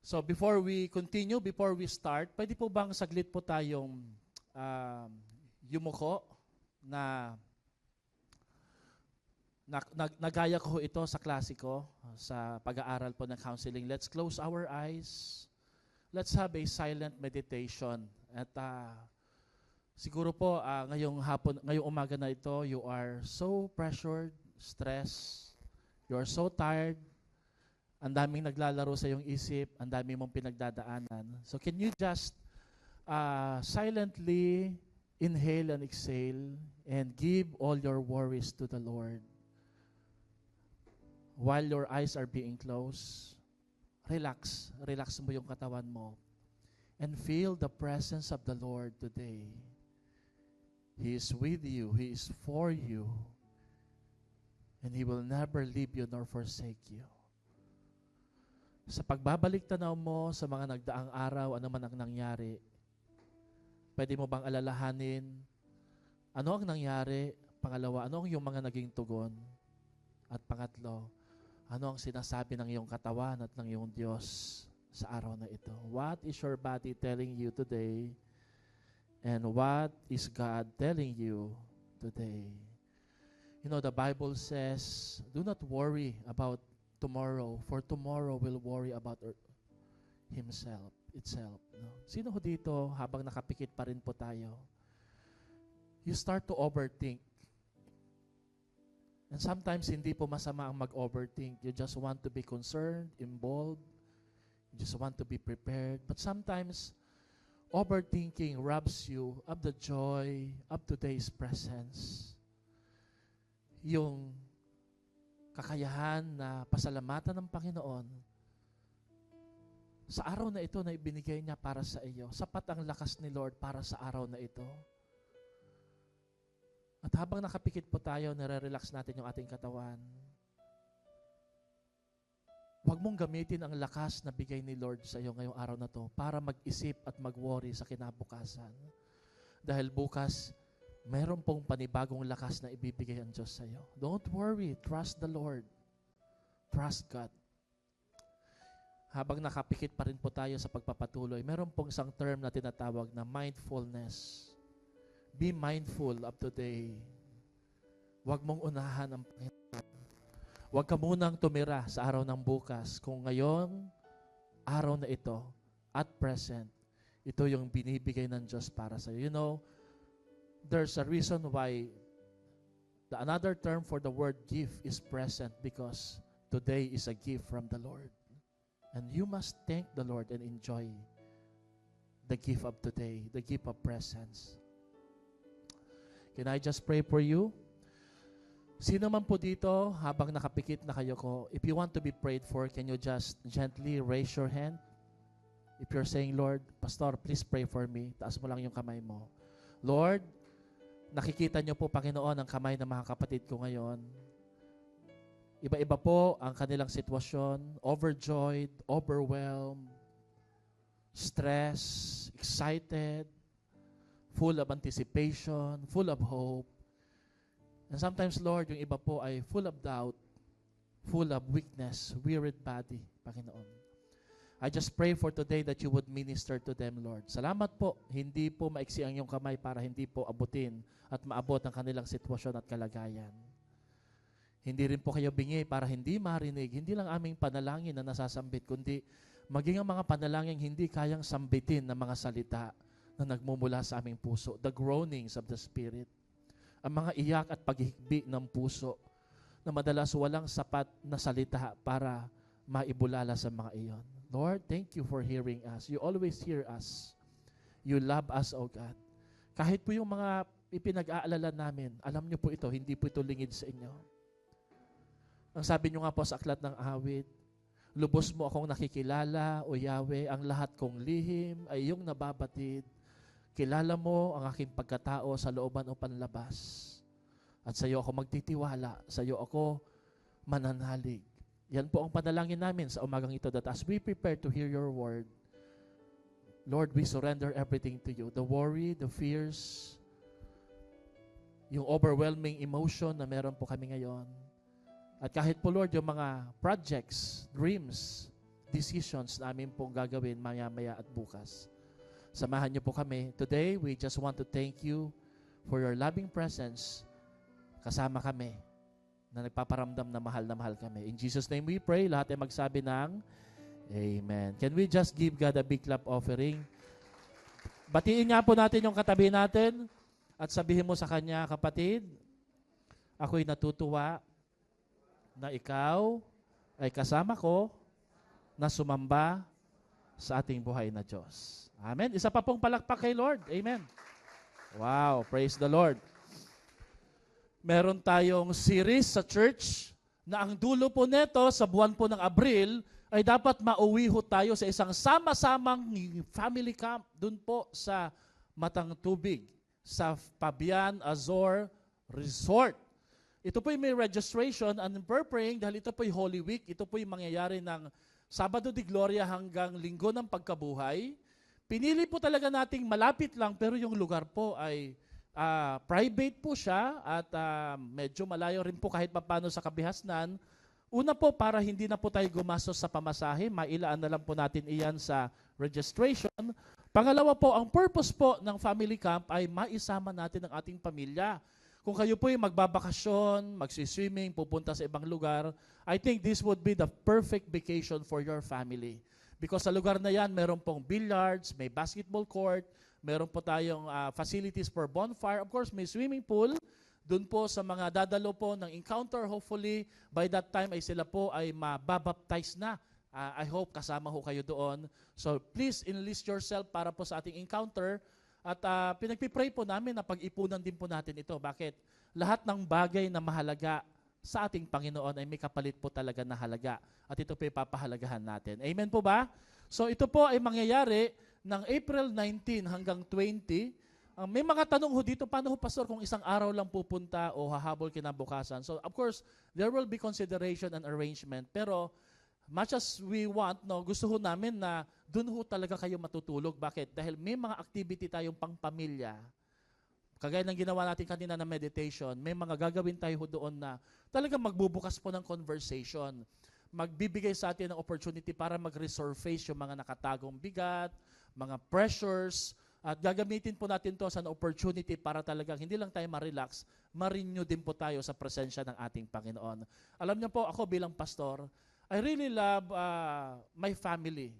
So before we continue, before we start, pwede po bang saglit po tayong yumuko na nagaya ko ito sa klase ko, sa pag-aaral po ng counseling. Let's close our eyes. Let's have a silent meditation. At siguro po ngayong umaga na ito, you are so pressured, stressed, you are so tired, ang daming naglalaro sa iyong isip, ang daming mong pinagdadaanan. So can you just silently inhale and exhale and give all your worries to the Lord? While your eyes are being closed, relax mo yung katawan mo and feel the presence of the Lord today. He is with you, He is for you, and He will never leave you nor forsake you. Sa pagbabalik tanaw mo sa mga nagdaang araw, ano man ang nangyari, pwede mo bang alalahanin ano ang nangyari? Pangalawa, ano ang iyong mga naging tugon? At pangatlo, ano ang sinasabi ng iyong katawan at ng iyong Diyos sa araw na ito? What is your body telling you today? And what is God telling you today? You know, the Bible says, do not worry about tomorrow, for tomorrow will worry about itself. No? Sino ho dito, habang nakapikit pa rin po tayo, you start to overthink. And sometimes, hindi po masama ang mag-overthink. You just want to be concerned, involved. You just want to be prepared. But sometimes, overthinking robs you of the joy of today's presence. Yung kakayahan na pasalamatan ng Panginoon sa araw na ito na ibinigay niya para sa iyo. Sapat ang lakas ni Lord para sa araw na ito. At habang nakapikit po tayo, nare-relax natin yung ating katawan. Huwag mong gamitin ang lakas na bigay ni Lord sa iyo ngayong araw na to para mag-isip at mag-worry sa kinabukasan. Dahil bukas, meron pong panibagong lakas na ibibigay ang Diyos sa iyo. Don't worry. Trust the Lord. Trust God. Habang nakapikit pa rin po tayo sa pagpapatuloy, meron pong isang term na tinatawag na mindfulness. Be mindful of today. Huwag mong unahan ang Panginoon. Huwag ka munang tumira sa araw ng bukas. Kung ngayong araw na ito, at present, ito yung binibigay ng Diyos para sa iyo. You know, there's a reason why another term for the word gift is present, because today is a gift from the Lord. And you must thank the Lord and enjoy the gift of today, the gift of presence. Can I just pray for you? Sino man po dito, habang nakapikit na kayo ko, if you want to be prayed for, can you just gently raise your hand? If you're saying, Lord, Pastor, please pray for me. Taas mo lang yung kamay mo. Lord, nakikita niyo po, Panginoon, ang kamay ng mga kapatid ko ngayon. Iba-iba po ang kanilang sitwasyon, overjoyed, overwhelmed, stressed, excited, full of anticipation, full of hope. And sometimes, Lord, yung iba po ay full of doubt, full of weakness, wearied body, Panginoon. I just pray for today that you would minister to them, Lord. Salamat po, hindi po maiksi ang iyong kamay para hindi po abutin at maabot ang kanilang sitwasyon at kalagayan. Hindi rin po kayo bingi para hindi marinig, hindi lang aming panalangin na nasasambit, kundi maging ang mga panalangin hindi kayang sambitin ng mga salita na nagmumula sa aming puso. The groanings of the Spirit. Ang mga iyak at paghihigbi ng puso na madalas walang sapat na salita para maibulala sa mga iyon. Lord, thank you for hearing us. You always hear us. You love us, O God. Kahit po yung mga ipinag-aalala namin, alam niyo po ito, hindi po ito lingid sa inyo. Ang sabi niyo nga po sa aklat ng awit, lubos mo akong nakikilala, O Yahweh, ang lahat kong lihim ay iyong nababatid. Kilala mo ang aking pagkatao sa looban o panlabas. At sa iyo ako magtitiwala, sa iyo ako mananalig. Yan po ang panalangin namin sa umagang ito, that as we prepare to hear your word, Lord, we surrender everything to you. The worry, the fears, yung overwhelming emotion na meron po kami ngayon. At kahit po, Lord, yung mga projects, dreams, decisions namin pong gagawin maya-maya at bukas. Samahan niyo po kami. Today, we just want to thank you for your loving presence. Kasama kami na nagpaparamdam na mahal kami. In Jesus' name we pray. Lahat ay magsabi ng Amen. Can we just give God a big clap offering? Batiin nga po natin yung katabi natin at sabihin mo sa kanya, kapatid, ako'y natutuwa na ikaw ay kasama ko na sumamba sa ating buhay na Diyos. Amen. Isa pa pong palakpak kay Lord. Amen. Wow, praise the Lord. Meron tayong series sa church na ang dulo po neto sa buwan po ng Abril ay dapat mauwi ho tayo sa isang sama-samang family camp dun po sa Matang Tubig, sa Pabian Azor Resort. Ito po may registration and we're praying dahil ito po Holy Week. Ito po mangyayari ng Sabado de Gloria hanggang Linggo ng Pagkabuhay. Pinili po talaga nating malapit lang pero yung lugar po ay private po siya at medyo malayo rin po kahit paano sa kabihasnan. Una po, para hindi na po tayo gumastos sa pamasahe, mailaan na lang po natin iyan sa registration. Pangalawa po, ang purpose po ng family camp ay maisama natin ang ating pamilya. Kung kayo po ay magbabakasyon, magsiswimming, pupunta sa ibang lugar, I think this would be the perfect vacation for your family. Because sa lugar na yan, meron pong billiards, may basketball court, meron po tayong facilities for bonfire. Of course, may swimming pool. Doon po sa mga dadalo po ng encounter, hopefully, by that time ay sila po ay mababaptize na. I hope kasama ho kayo doon. So please enlist yourself para po sa ating encounter. At pinagpipray po namin na pag-ipunan din po natin ito. Bakit? Lahat ng bagay na mahalaga sa ating Panginoon ay may kapalit po talaga na halaga. At ito po ipapahalagahan natin. Amen po ba? So ito po ay mangyayari ng April 19 hanggang 20. May mga tanong ho dito, paano ho, Pastor, kung isang araw lang pupunta o hahabol kinabukasan? So, of course, there will be consideration and arrangement. Pero, much as we want, no, gusto ho namin na dun ho talaga kayo matutulog. Bakit? Dahil may mga activity tayong pangpamilya. Kagaya ng ginawa natin kanina na meditation, may mga gagawin tayo ho doon na talagang magbubukas po ng conversation. Magbibigay sa atin ng opportunity para mag-resurface yung mga nakatagong bigat, mga pressures, at gagamitin po natin to as an opportunity para talagang hindi lang tayo ma-relax, ma-renew din po tayo sa presensya ng ating Panginoon. Alam niyo po, ako bilang pastor, I really love my family.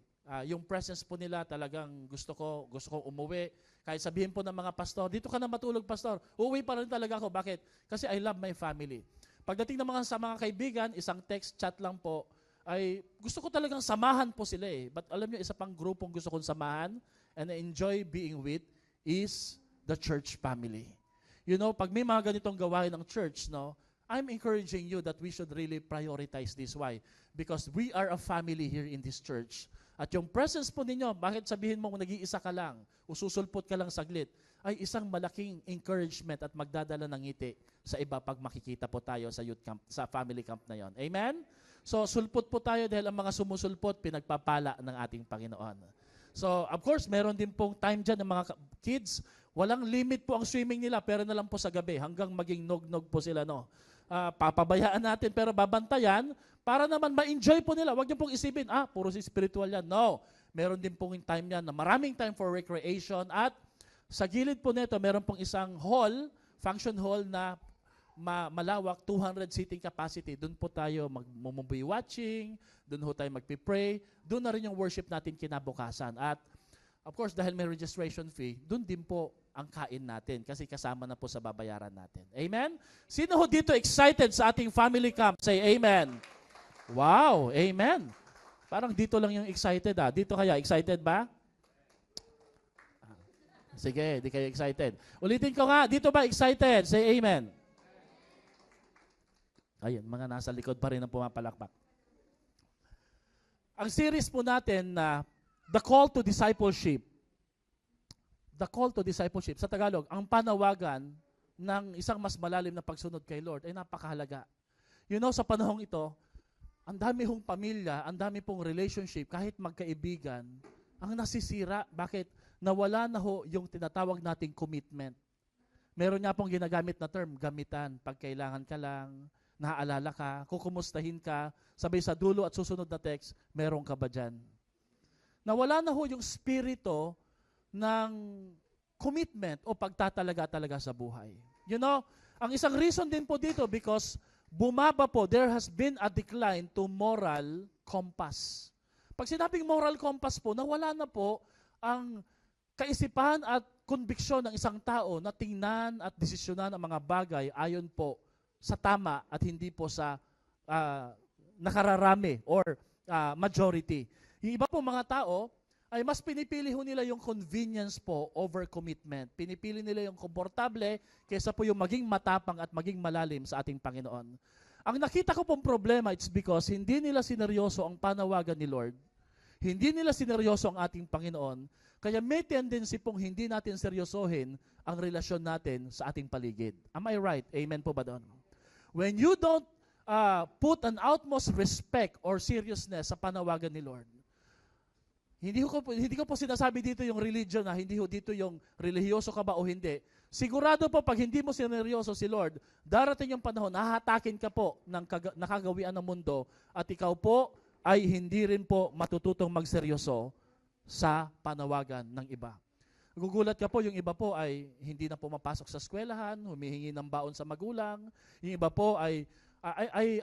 Yung presence po nila talagang gusto ko umuwi. Kahit sabihin po ng mga pastor, dito ka na matulog, pastor. Uuwi pa rin talaga ako. Bakit? Kasi I love my family. Pagdating ng sa mga kaibigan, isang text chat lang po, ay gusto ko talagang samahan po sila eh. But alam niyo, isa pang grupong gusto kong samahan and I enjoy being with is the church family. You know, pag may mga ganitong gawain ng church, no, I'm encouraging you that we should really prioritize this. Why? Because we are a family here in this church. At yung presence po ninyo, bakit sabihin mo kung nag-iisa ka lang, o susulpot ka lang saglit, ay isang malaking encouragement at magdadala ng ngiti sa iba pag makikita po tayo sa youth camp, sa family camp na yon. Amen? So, sulpot po tayo dahil ang mga sumusulpot, pinagpapala ng ating Panginoon. So, of course, meron din pong time dyan ng mga kids. Walang limit po ang swimming nila, pero na lang po sa gabi hanggang maging nog-nog po sila. No? Papabayaan natin, pero babantayan para naman ma-enjoy po nila. Huwag niyo pong isipin, puro si spiritual yan. No. Meron din pong time yan na maraming time for recreation. At sa gilid po nito, meron pong isang hall, function hall na malawak, 200 seating capacity. Doon po tayo mag-movie watching, doon po tayo magpipray, doon na rin yung worship natin kinabukasan. At of course, dahil may registration fee, doon din po ang kain natin kasi kasama na po sa babayaran natin. Amen? Sino ho dito excited sa ating family camp? Say amen. Wow, amen. Parang dito lang yung excited Dito kaya, excited ba? Sige, di kayo excited. Ulitin ko nga, dito ba excited? Say amen. Ayun, mga nasa likod pa rin ang pumapalakpak. Ang series po natin na The Call to Discipleship. The Call to Discipleship. Sa Tagalog, ang panawagan ng isang mas malalim na pagsunod kay Lord ay napakahalaga. You know, sa panahong ito, ang dami hong pamilya, ang dami pong relationship, kahit magkaibigan, ang nasisira. Bakit? Nawala na ho yung tinatawag nating commitment. Meron nga pong ginagamit na term, gamitan. Pag kailangan ka lang, naaalala ka, kukumustahin ka, sabay sa dulo at susunod na text, meron ka ba dyan? Nawala na ho yung spirito ng commitment o pagtatalaga-talaga sa buhay. You know, ang isang reason din po dito because bumaba po, there has been a decline to moral compass. Pag sinabing moral compass po, nawala na po ang kaisipan at konbiksyon ng isang tao na tingnan at desisyonan ang mga bagay ayon po sa tama at hindi po sa nakararami or majority. Yung iba po mga tao ay mas pinipili ho nila yung convenience po over commitment. Pinipili nila yung komportable kaysa po yung maging matapang at maging malalim sa ating Panginoon. Ang nakita ko pong problema, it's because hindi nila sineryoso ang panawagan ni Lord. Hindi nila sineryoso ang ating Panginoon. Kaya may tendency pong hindi natin seryosohin ang relasyon natin sa ating paligid. Am I right? Amen po ba doon? When you don't put an utmost respect or seriousness sa panawagan ni Lord, hindi ko po sinasabi dito yung religion na hindi ho dito yung relihiyoso ka ba o hindi. Sigurado po pag hindi mo sineryoso si Lord, darating yung panahon, hahatakin ka po ng nakagawian ng mundo at ikaw po ay hindi rin po matututong magseryoso sa panawagan ng iba. Gugulat ka po, yung iba po ay hindi na pumapasok sa eskwelahan, humihingi ng baon sa magulang. Yung iba po ay,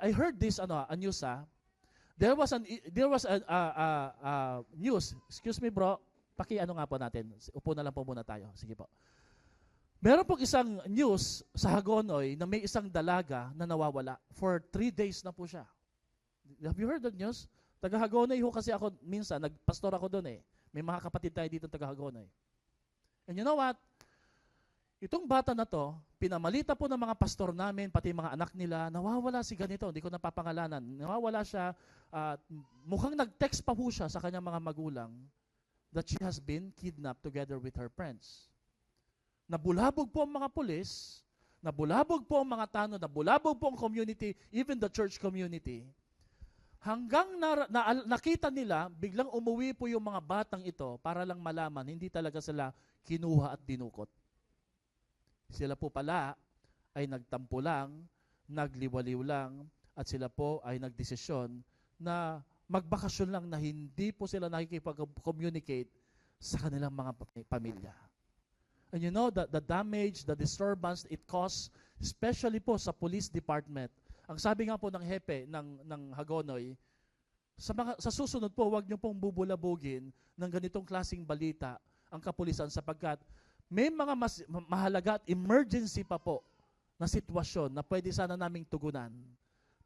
I heard this, news There was a news. Excuse me bro, nga po natin. Upo na lang po muna tayo. Sige po. Meron pong isang news sa Hagonoy na may isang dalaga na nawawala. For 3 days na po siya. Have you heard that news? Taga Hagonoy ho kasi ako, minsan, nagpastor ako doon eh. May mga kapatid tayo dito taga Hagonoy. And you know what? Itong bata na to, pinamalita po ng mga pastor namin, pati mga anak nila, nawawala si ganito, hindi ko napapangalanan. Nawawala siya, mukhang nag-text pa po siya sa kanyang mga magulang that she has been kidnapped together with her friends. Nabulabog po ang mga pulis, nabulabog po ang mga tanod, nabulabog po ang community, even the church community. Hanggang nakita nila, biglang umuwi po yung mga batang ito para lang malaman, hindi talaga sila kinuha at dinukot. Sila po pala ay nagtampo lang, nagliwaliw lang, at sila po ay nagdesisyon na magbakasyon lang na hindi po sila nakikipag-communicate sa kanilang mga pamilya. And you know, the damage, the disturbance it caused, especially po sa police department. Ang sabi nga po ng hepe ng Hagonoy, sa susunod po, huwag niyo pong bubulabugin ng ganitong klaseng balita ang kapulisan sapagkat may mga mahalaga at emergency pa po na sitwasyon na pwede sana naming tugunan.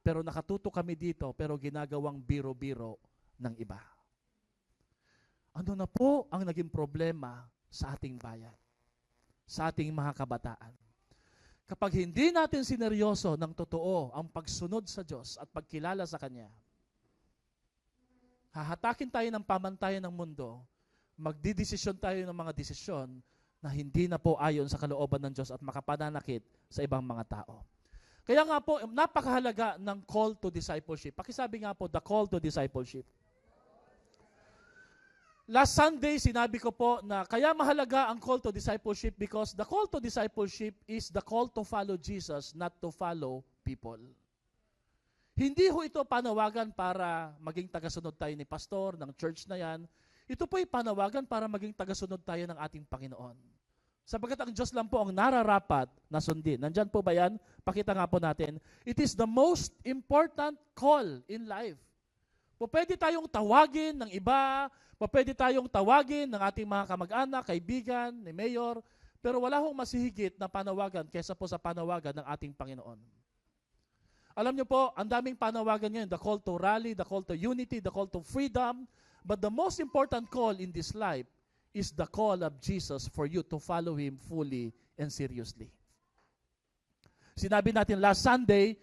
Pero nakatuto kami dito, pero ginagawang biro-biro ng iba. Ano na po ang naging problema sa ating bayan? Sa ating mga kabataan? Kapag hindi natin sineryoso ng totoo ang pagsunod sa Diyos at pagkilala sa Kanya, hahatakin tayo ng pamantayan ng mundo, magdidesisyon tayo ng mga desisyon na hindi na po ayon sa kalooban ng Diyos at makapananakit sa ibang mga tao. Kaya nga po, napakahalaga ng call to discipleship. Pakisabi nga po, the call to discipleship. Last Sunday, sinabi ko po na kaya mahalaga ang call to discipleship because the call to discipleship is the call to follow Jesus, not to follow people. Hindi ho ito panawagan para maging tagasunod tayo ni pastor, ng church na yan. Ito po'y panawagan para maging tagasunod tayo ng ating Panginoon. Sapagkat ang Diyos lang po ang nararapat na sundin. Nandyan po ba yan? Pakita nga po natin. It is the most important call in life. Pwede tayong tawagin ng iba, pwede tayong tawagin ng ating mga kamag-anak, kaibigan, ni Mayor, pero wala hong masihigit na panawagan kaysa po sa panawagan ng ating Panginoon. Alam niyo po, ang daming panawagan ngayon, the call to rally, the call to unity, the call to freedom, but the most important call in this life is the call of Jesus for you to follow Him fully and seriously. Sinabi natin last Sunday,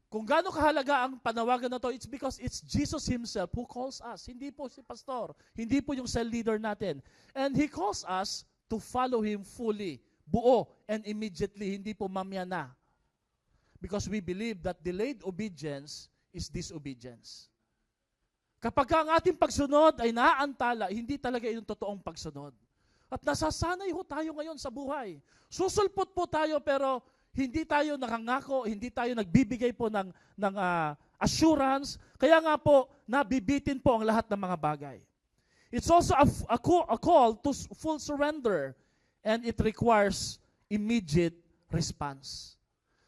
kung gaano kahalaga ang panawagan na to, it's because it's Jesus Himself who calls us. Hindi po si pastor, hindi po yung cell leader natin. And He calls us to follow Him fully, buo, and immediately, hindi po mamaya na. Because we believe that delayed obedience is disobedience. Kapag ang ating pagsunod ay naaantala, hindi talaga yung totoong pagsunod. At nasasanay ho tayo ngayon sa buhay. Susulpot po tayo pero Hindi tayo nakangako, hindi tayo nagbibigay po ng assurance. Kaya nga po, nabibitin po ang lahat ng mga bagay. It's also a call to full surrender, and it requires immediate response.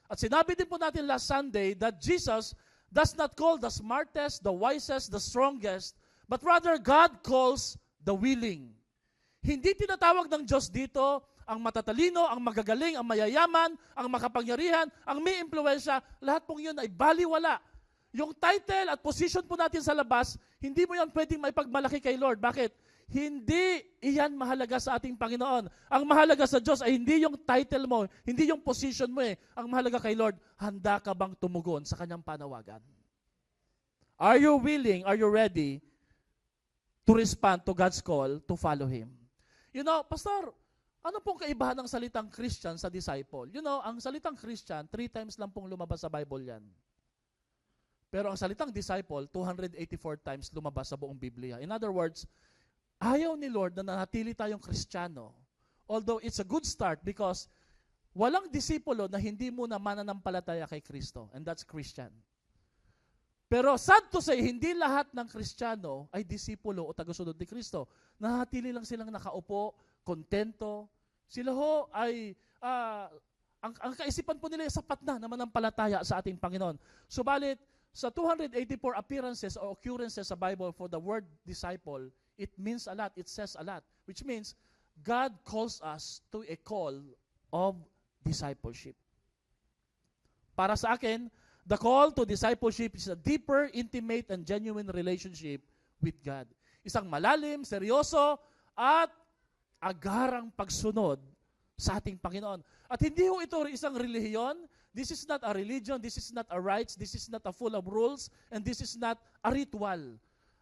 At sinabi din po natin last Sunday that Jesus does not call the smartest, the wisest, the strongest, but rather God calls the willing. Hindi tinatawag ng Diyos dito ang matatalino, ang magagaling, ang mayayaman, ang makapangyarihan, ang may impluwensya. Lahat pong yun ay baliwala. Yung title at position po natin sa labas, hindi mo yan pwedeng maipagmalaki kay Lord. Bakit? Hindi iyan mahalaga sa ating Panginoon. Ang mahalaga sa Diyos ay hindi yung title mo, hindi yung position mo eh. Ang mahalaga kay Lord, handa ka bang tumugon sa kanyang panawagan? Are you willing, are you ready to respond to God's call to follow Him? You know, Pastor, ano pong kaibahan ng salitang Christian sa disciple? You know, ang salitang Christian, 3 times lang pong lumabas sa Bible yan. Pero ang salitang disciple, 284 times lumabas sa buong Biblia. In other words, ayaw ni Lord na nanatili tayong Kristiyano. Although it's a good start because walang disipulo na hindi muna mananampalataya kay Kristo. And that's Christian. Pero sad to say, hindi lahat ng Kristiyano ay disipulo o tagasunod ni Kristo. Nanatili lang silang nakaupo, kontento. Sila ho ay, ang kaisipan po nila ay sapat na mananampalataya sa ating Panginoon. Subalit, sa 284 appearances or occurrences sa Bible for the word disciple, it means a lot, it says a lot. Which means, God calls us to a call of discipleship. Para sa akin, the call to discipleship is a deeper, intimate, and genuine relationship with God. Isang malalim, seryoso, at agarang pagsunod sa ating Panginoon. At hindi ho ito isang relihiyon. This is not a religion, this is not a rites, this is not a full of rules, and this is not a ritual.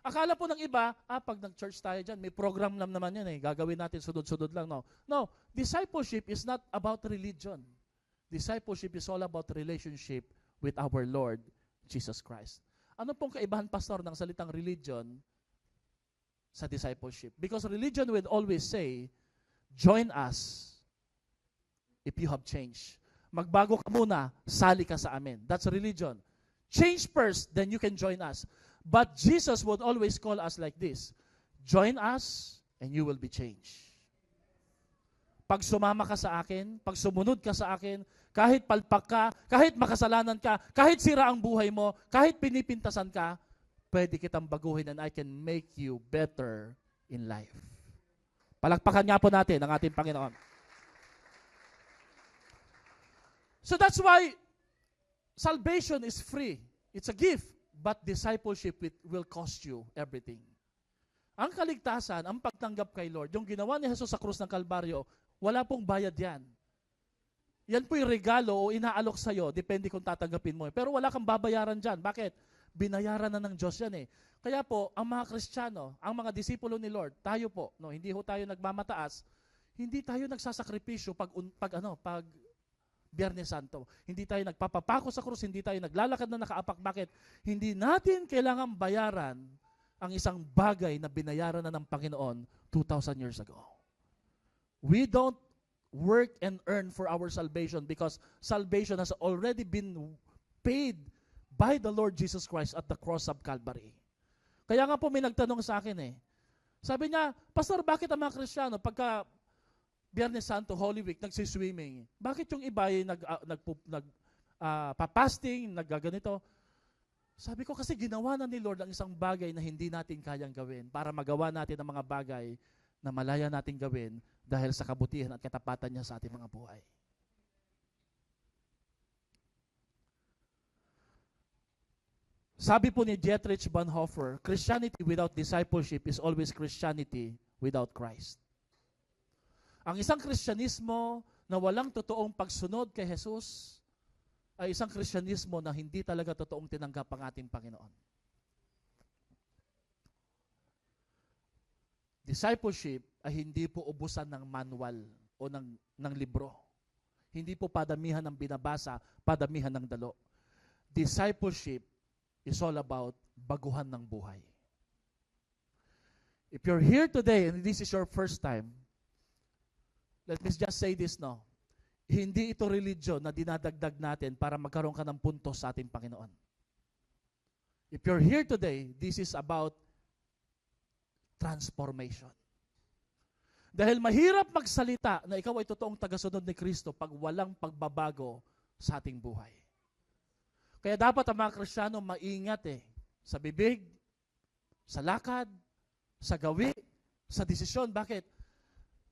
Akala po ng iba, pag nag-church tayo dyan, may program naman yan eh, gagawin natin sunod-sunod lang. No, discipleship is not about religion. Discipleship is all about relationship with our Lord Jesus Christ. Ano pong kaibahan, Pastor, ng salitang religion sa discipleship? Because religion will always say, join us if you have changed. Magbago ka muna, sali ka sa amin. That's religion. Change first, then you can join us. But Jesus would always call us like this, join us and you will be changed. Pag sumama ka sa akin, pag sumunod ka sa akin, kahit palpak ka, kahit makasalanan ka, kahit sira ang buhay mo, kahit pinipintasan ka, pwede kitang baguhin and I can make you better in life. Palakpakan nga po natin ang ating Panginoon. So that's why salvation is free. It's a gift. But discipleship will cost you everything. Ang kaligtasan, ang pagtanggap kay Lord, yung ginawa ni Jesus sa krus ng Kalbaryo, wala pong bayad yan. Yan po yung regalo o inaalok sa'yo, depende kung tatanggapin mo. Pero wala kang babayaran dyan. Bakit? Binayaran na ng Diyos yan eh. Kaya po, ang mga Kristiyano, ang mga disipulo ni Lord, tayo po, hindi ho tayo nagmamataas, hindi tayo nagsasakripisyo pag Biyernes Santo. Hindi tayo nagpapapako sa krus, hindi tayo naglalakad na nakaapak. Bakit? Hindi natin kailangan bayaran ang isang bagay na binayaran na ng Panginoon 2,000 years ago. We don't work and earn for our salvation because salvation has already been paid by the Lord Jesus Christ at the cross of Calvary. Kaya nga po may nagtanong sa akin eh. Sabi niya, Pastor, bakit ang mga Kristiyano pagka Biyernes Santo, Holy Week, nagsiswimming. Bakit yung iba ay papasting, naggaganito? Sabi ko kasi ginawa na ni Lord ang isang bagay na hindi natin kayang gawin para magawa natin ang mga bagay na malaya natin gawin dahil sa kabutihan at katapatan niya sa ating mga buhay. Sabi po ni Dietrich Bonhoeffer, Christianity without discipleship is always Christianity without Christ. Ang isang Kristyanismo na walang totoong pagsunod kay Jesus ay isang Kristyanismo na hindi talaga totoong tinanggap ang ating Panginoon. Discipleship ay hindi po ubusan ng manual o ng libro. Hindi po padamihan ng binabasa, padamihan ng dalo. Discipleship is all about baguhan ng buhay. If you're here today and this is your first time, let me just say this now. Hindi ito religion na dinadagdag natin para magkaroon ka ng puntos sa ating Panginoon. If you're here today, this is about transformation. Dahil mahirap magsalita na ikaw ay totoong tagasunod ni Kristo pag walang pagbabago sa ating buhay. Kaya dapat ang mga Kristiyano maingat sa bibig, sa lakad, sa gawi, sa desisyon. Bakit?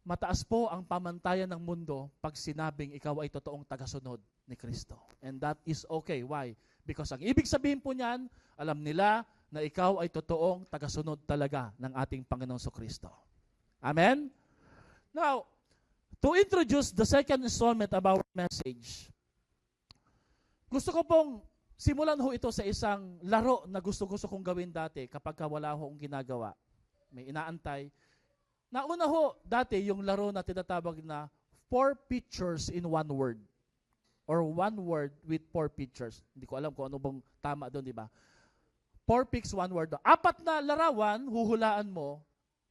Mataas po ang pamantayan ng mundo pag sinabing ikaw ay totoong tagasunod ni Kristo. And that is okay. Why? Because ang ibig sabihin po niyan, alam nila na ikaw ay totoong tagasunod talaga ng ating Panginoong Kristo. Amen? Now, to introduce the second installment of our message, gusto ko pong simulan ho ito sa isang laro na gusto-gusto kong gawin dati kapag wala ho akong ginagawa. May inaantay. Nauna ho dati yung laro na tinatawag na 4 pictures in 1 word. Or 1 word with 4 pictures. Hindi ko alam kung ano bang tama doon, di ba? 4 pics, 1 word. 4 na larawan, huhulaan mo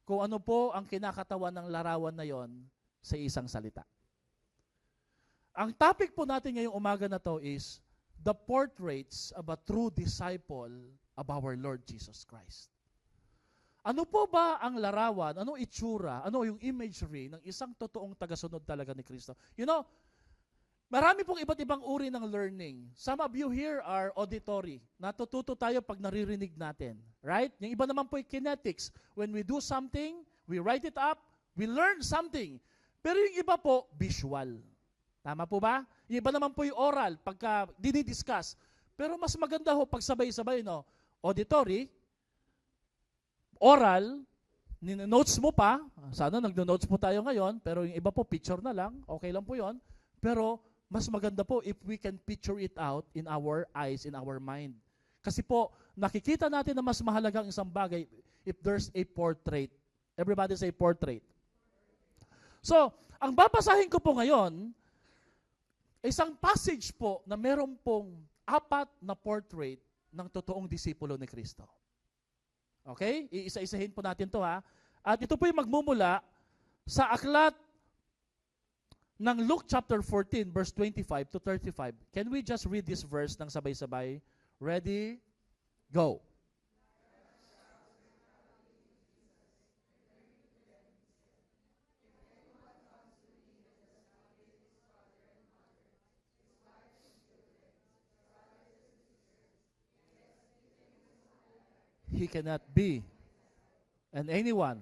kung ano po ang kinakatawan ng larawan na yon sa isang salita. Ang topic po natin ngayong umaga na to is the portraits of a true disciple of our Lord Jesus Christ. Ano po ba ang larawan, anong itsura, ano yung imagery ng isang totoong tagasunod talaga ni Kristo? You know, marami pong iba't ibang uri ng learning. Some of you here are auditory. Natututo tayo pag naririnig natin. Right? Yung iba naman po yung kinetics. When we do something, we write it up, we learn something. Pero yung iba po, visual. Tama po ba? Yung iba naman po yung oral, pagka dinidiscuss. Pero mas maganda ho pag sabay-sabay, no? Auditory, oral, notes mo pa, sana nagno-notes po tayo ngayon, pero yung iba po picture na lang, okay lang po yon. Pero mas maganda po if we can picture it out in our eyes, in our mind. Kasi po, nakikita natin na mas mahalagang isang bagay if there's a portrait. Everybody say portrait. So, ang babasahin ko po ngayon, isang passage po na meron pong 4 na portrait ng totoong disipulo ni Kristo. Okay? Iisa-isahin po natin to ha. At ito po yung magmumula sa aklat ng Luke chapter 14 verse 25 to 35. Can we just read this verse ng sabay-sabay? Ready? Go. He cannot be. And anyone.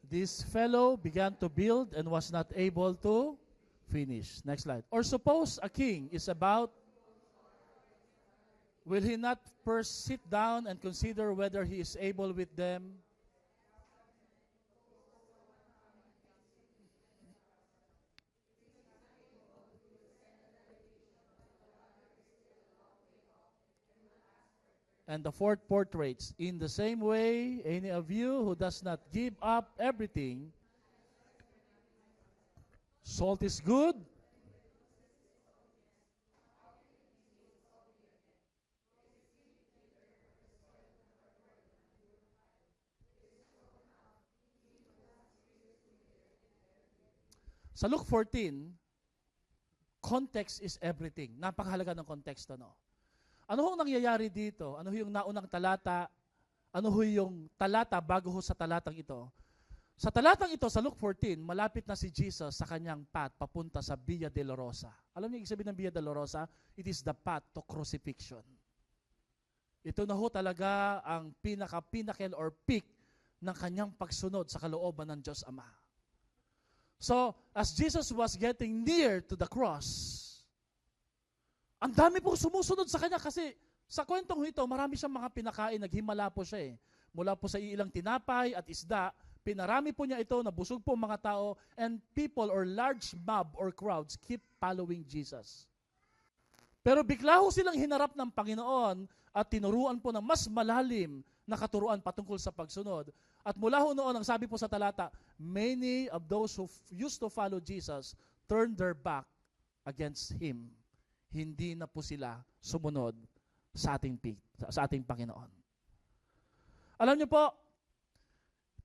This fellow began to build and was not able to finish. Next slide. Or suppose a king is about, will he not first sit down and consider whether he is able with them? And the 4th portraits, in the same way, any of you who does not give up everything, salt is good. Sa Luke 14, context is everything. Napakahalaga ng konteksto, no? Ano hong nangyayari dito? Ano yung naunang talata? Ano yung talata bago ho sa talatang ito? Sa talatang ito, sa Luke 14, malapit na si Jesus sa kanyang path papunta sa Via Dolorosa. Alam niyo yung sabihin ng Via Dolorosa? It is the path to crucifixion. Ito na ho talaga ang pinaka-pinnacle or peak ng kanyang pagsunod sa kalooban ng Diyos Ama. So, as Jesus was getting near to the cross, ang dami po sumusunod sa kanya kasi sa kwentong ito, marami siyang mga pinakain, naghimala po siya Mula po sa ilang tinapay at isda, pinarami po niya ito, nabusog po mga tao, and people or large mob or crowds keep following Jesus. Pero bigla ho silang hinarap ng Panginoon at tinuruan po ng mas malalim na katuruan patungkol sa pagsunod. At mula ho noon, ang sabi po sa talata, many of those who used to follow Jesus turned their back against Him. Hindi na po sila sumunod sa ating Panginoon. Alam niyo po,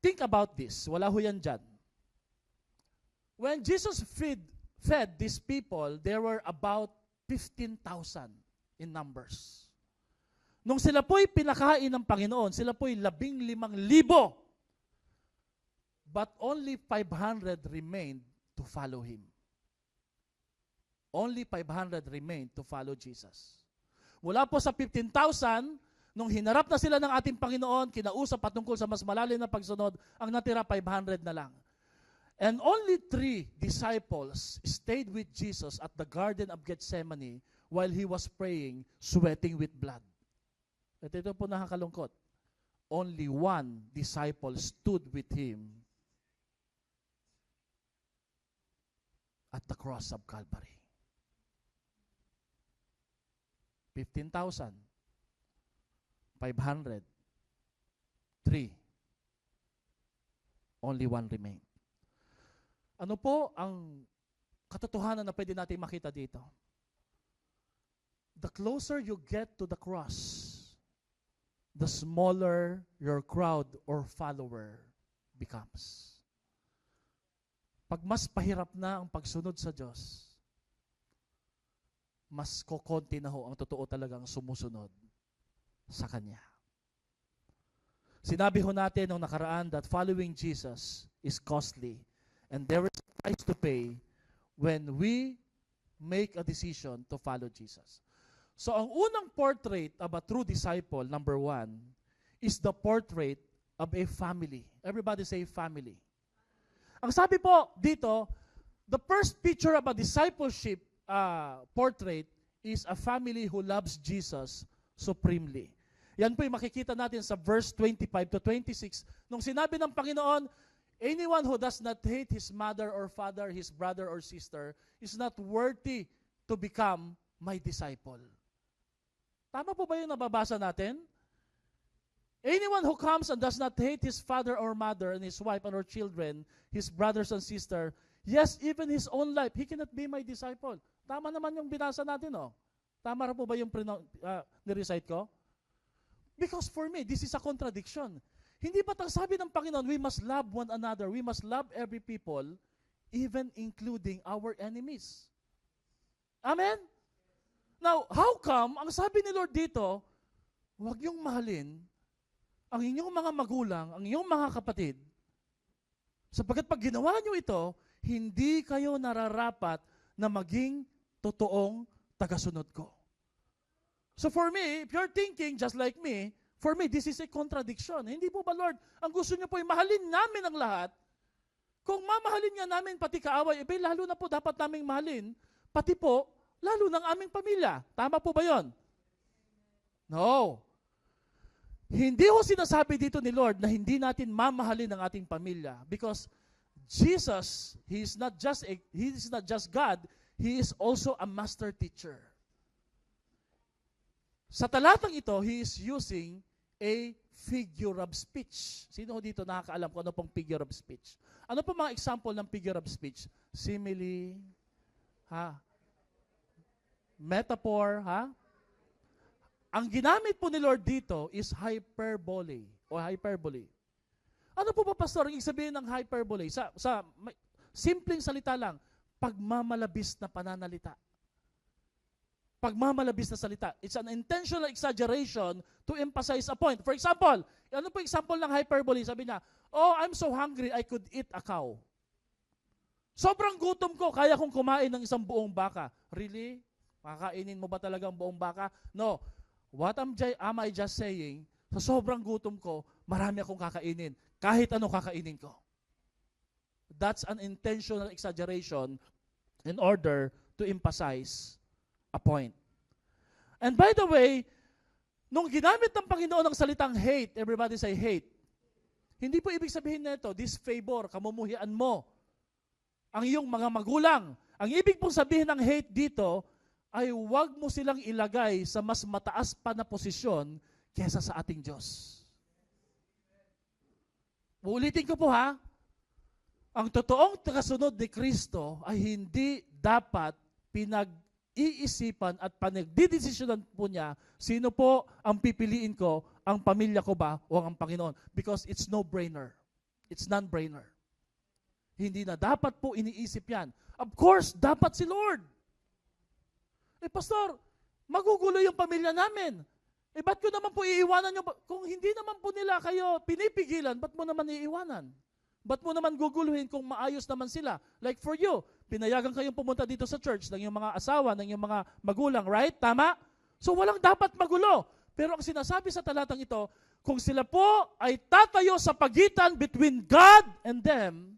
think about this. Wala ho yan dyan. When Jesus fed these people, there were about 15,000 in numbers. Nung sila po'y pinakain ng Panginoon, sila po'y 15,000. But only 500 remained to follow Him. Only 500 remained to follow Jesus. Mula po sa 15,000, nung hinarap na sila ng ating Panginoon, kinausap patungkol sa mas malalim na pagsunod, ang natira 500 na lang. And only 3 disciples stayed with Jesus at the Garden of Gethsemane while He was praying, sweating with blood. At ito po nakakalungkot. Only 1 disciple stood with Him at the cross of Calvary. 15,000. 500. 3. Only 1 remained. Ano po ang katotohanan na pwede natin makita dito? The closer you get to the cross, the smaller your crowd or follower becomes. Pag mas pahirap na ang pagsunod sa Diyos, mas kokonti na ho ang totoo talagang sumusunod sa Kanya. Sinabi ho natin nung nakaraan that following Jesus is costly and there is a price to pay when we make a decision to follow Jesus. So ang unang portrait of a true disciple, number 1, is the portrait of a family. Everybody say family. Ang sabi po dito, the first picture of a discipleship portrait is a family who loves Jesus supremely. Yan po yung makikita natin sa verse 25 to 26. Nung sinabi ng Panginoon, anyone who does not hate his mother or father, his brother or sister, is not worthy to become my disciple. Tama po ba yung nababasa natin? Anyone who comes and does not hate his father or mother and his wife and her children, his brothers and sister, yes, even his own life, he cannot be my disciple. Tama naman yung binasa natin, oh. Tama po ba yung ni-recite ko? Because for me, this is a contradiction. Hindi ba't ang sabi ng Panginoon, we must love one another, we must love every people, even including our enemies. Amen? Now, how come, ang sabi ni Lord dito, huwag niyong mahalin ang inyong mga magulang, ang inyong mga kapatid, sapagkat pag ginawa niyo ito, hindi kayo nararapat na maging totoong tagasunod ko. So for me, if you're thinking just like me, for me, this is a contradiction. Hindi po ba, Lord, ang gusto niyo po ay mahalin namin ang lahat? Kung mamahalin nga namin pati kaaway, lalo na po dapat naming mahalin, pati po, lalo ng aming pamilya. Tama po ba yon? No. Hindi ho sinasabi dito ni Lord na hindi natin mamahalin ang ating pamilya because Jesus, He is not just God, He is also a master teacher. Sa talatang ito, He is using a figure of speech. Sino ho dito nakakaalam kung ano pong figure of speech? Ano po mga example ng figure of speech? Simile, metaphor, Ang ginamit po ni Lord dito is hyperbole o hyperbole. Ano po ba, Pastor, ang ibig sabihin ng hyperbole? Sa simpleng salita lang, pagmamalabis na pananalita. Pagmamalabis na salita. It's an intentional exaggeration to emphasize a point. For example, ano po example ng hyperbole? Sabi niya, oh, I'm so hungry, I could eat a cow. Sobrang gutom ko, kaya kong kumain ng isang buong baka. Really? Makakainin mo ba talaga ang buong baka? No. What am I just saying? Sa sobrang gutom ko, marami akong kakainin. Kahit ano kakainin ko. That's an intentional exaggeration in order to emphasize a point. And by the way, nung ginamit ng Panginoon ang salitang hate, everybody say hate. Hindi po ibig sabihin nito, disfavor, kamumuhian mo ang iyong mga magulang. Ang ibig pong sabihin ng hate dito ay huwag mo silang ilagay sa mas mataas pa na posisyon kesa sa ating Diyos. Uulitin ko po ha, ang totoong tagasunod ni Kristo ay hindi dapat pinag-iisipan at panagdidesisyonan po niya sino po ang pipiliin ko, ang pamilya ko ba o ang Panginoon. Because it's no-brainer. It's non-brainer. Hindi na dapat po iniisip yan. Of course, dapat si Lord. Pastor, magugulo yung pamilya namin. Ba't ko naman po iiwanan yung... Kung hindi naman po nila kayo pinipigilan, ba't mo naman iiwanan? Ba't mo naman guguluhin kung maayos naman sila? Like for you, pinayagan kayong pumunta dito sa church ng iyong mga asawa, ng iyong mga magulang, right? Tama? So walang dapat magulo. Pero ang sinasabi sa talatang ito, kung sila po ay tatayo sa pagitan between God and them,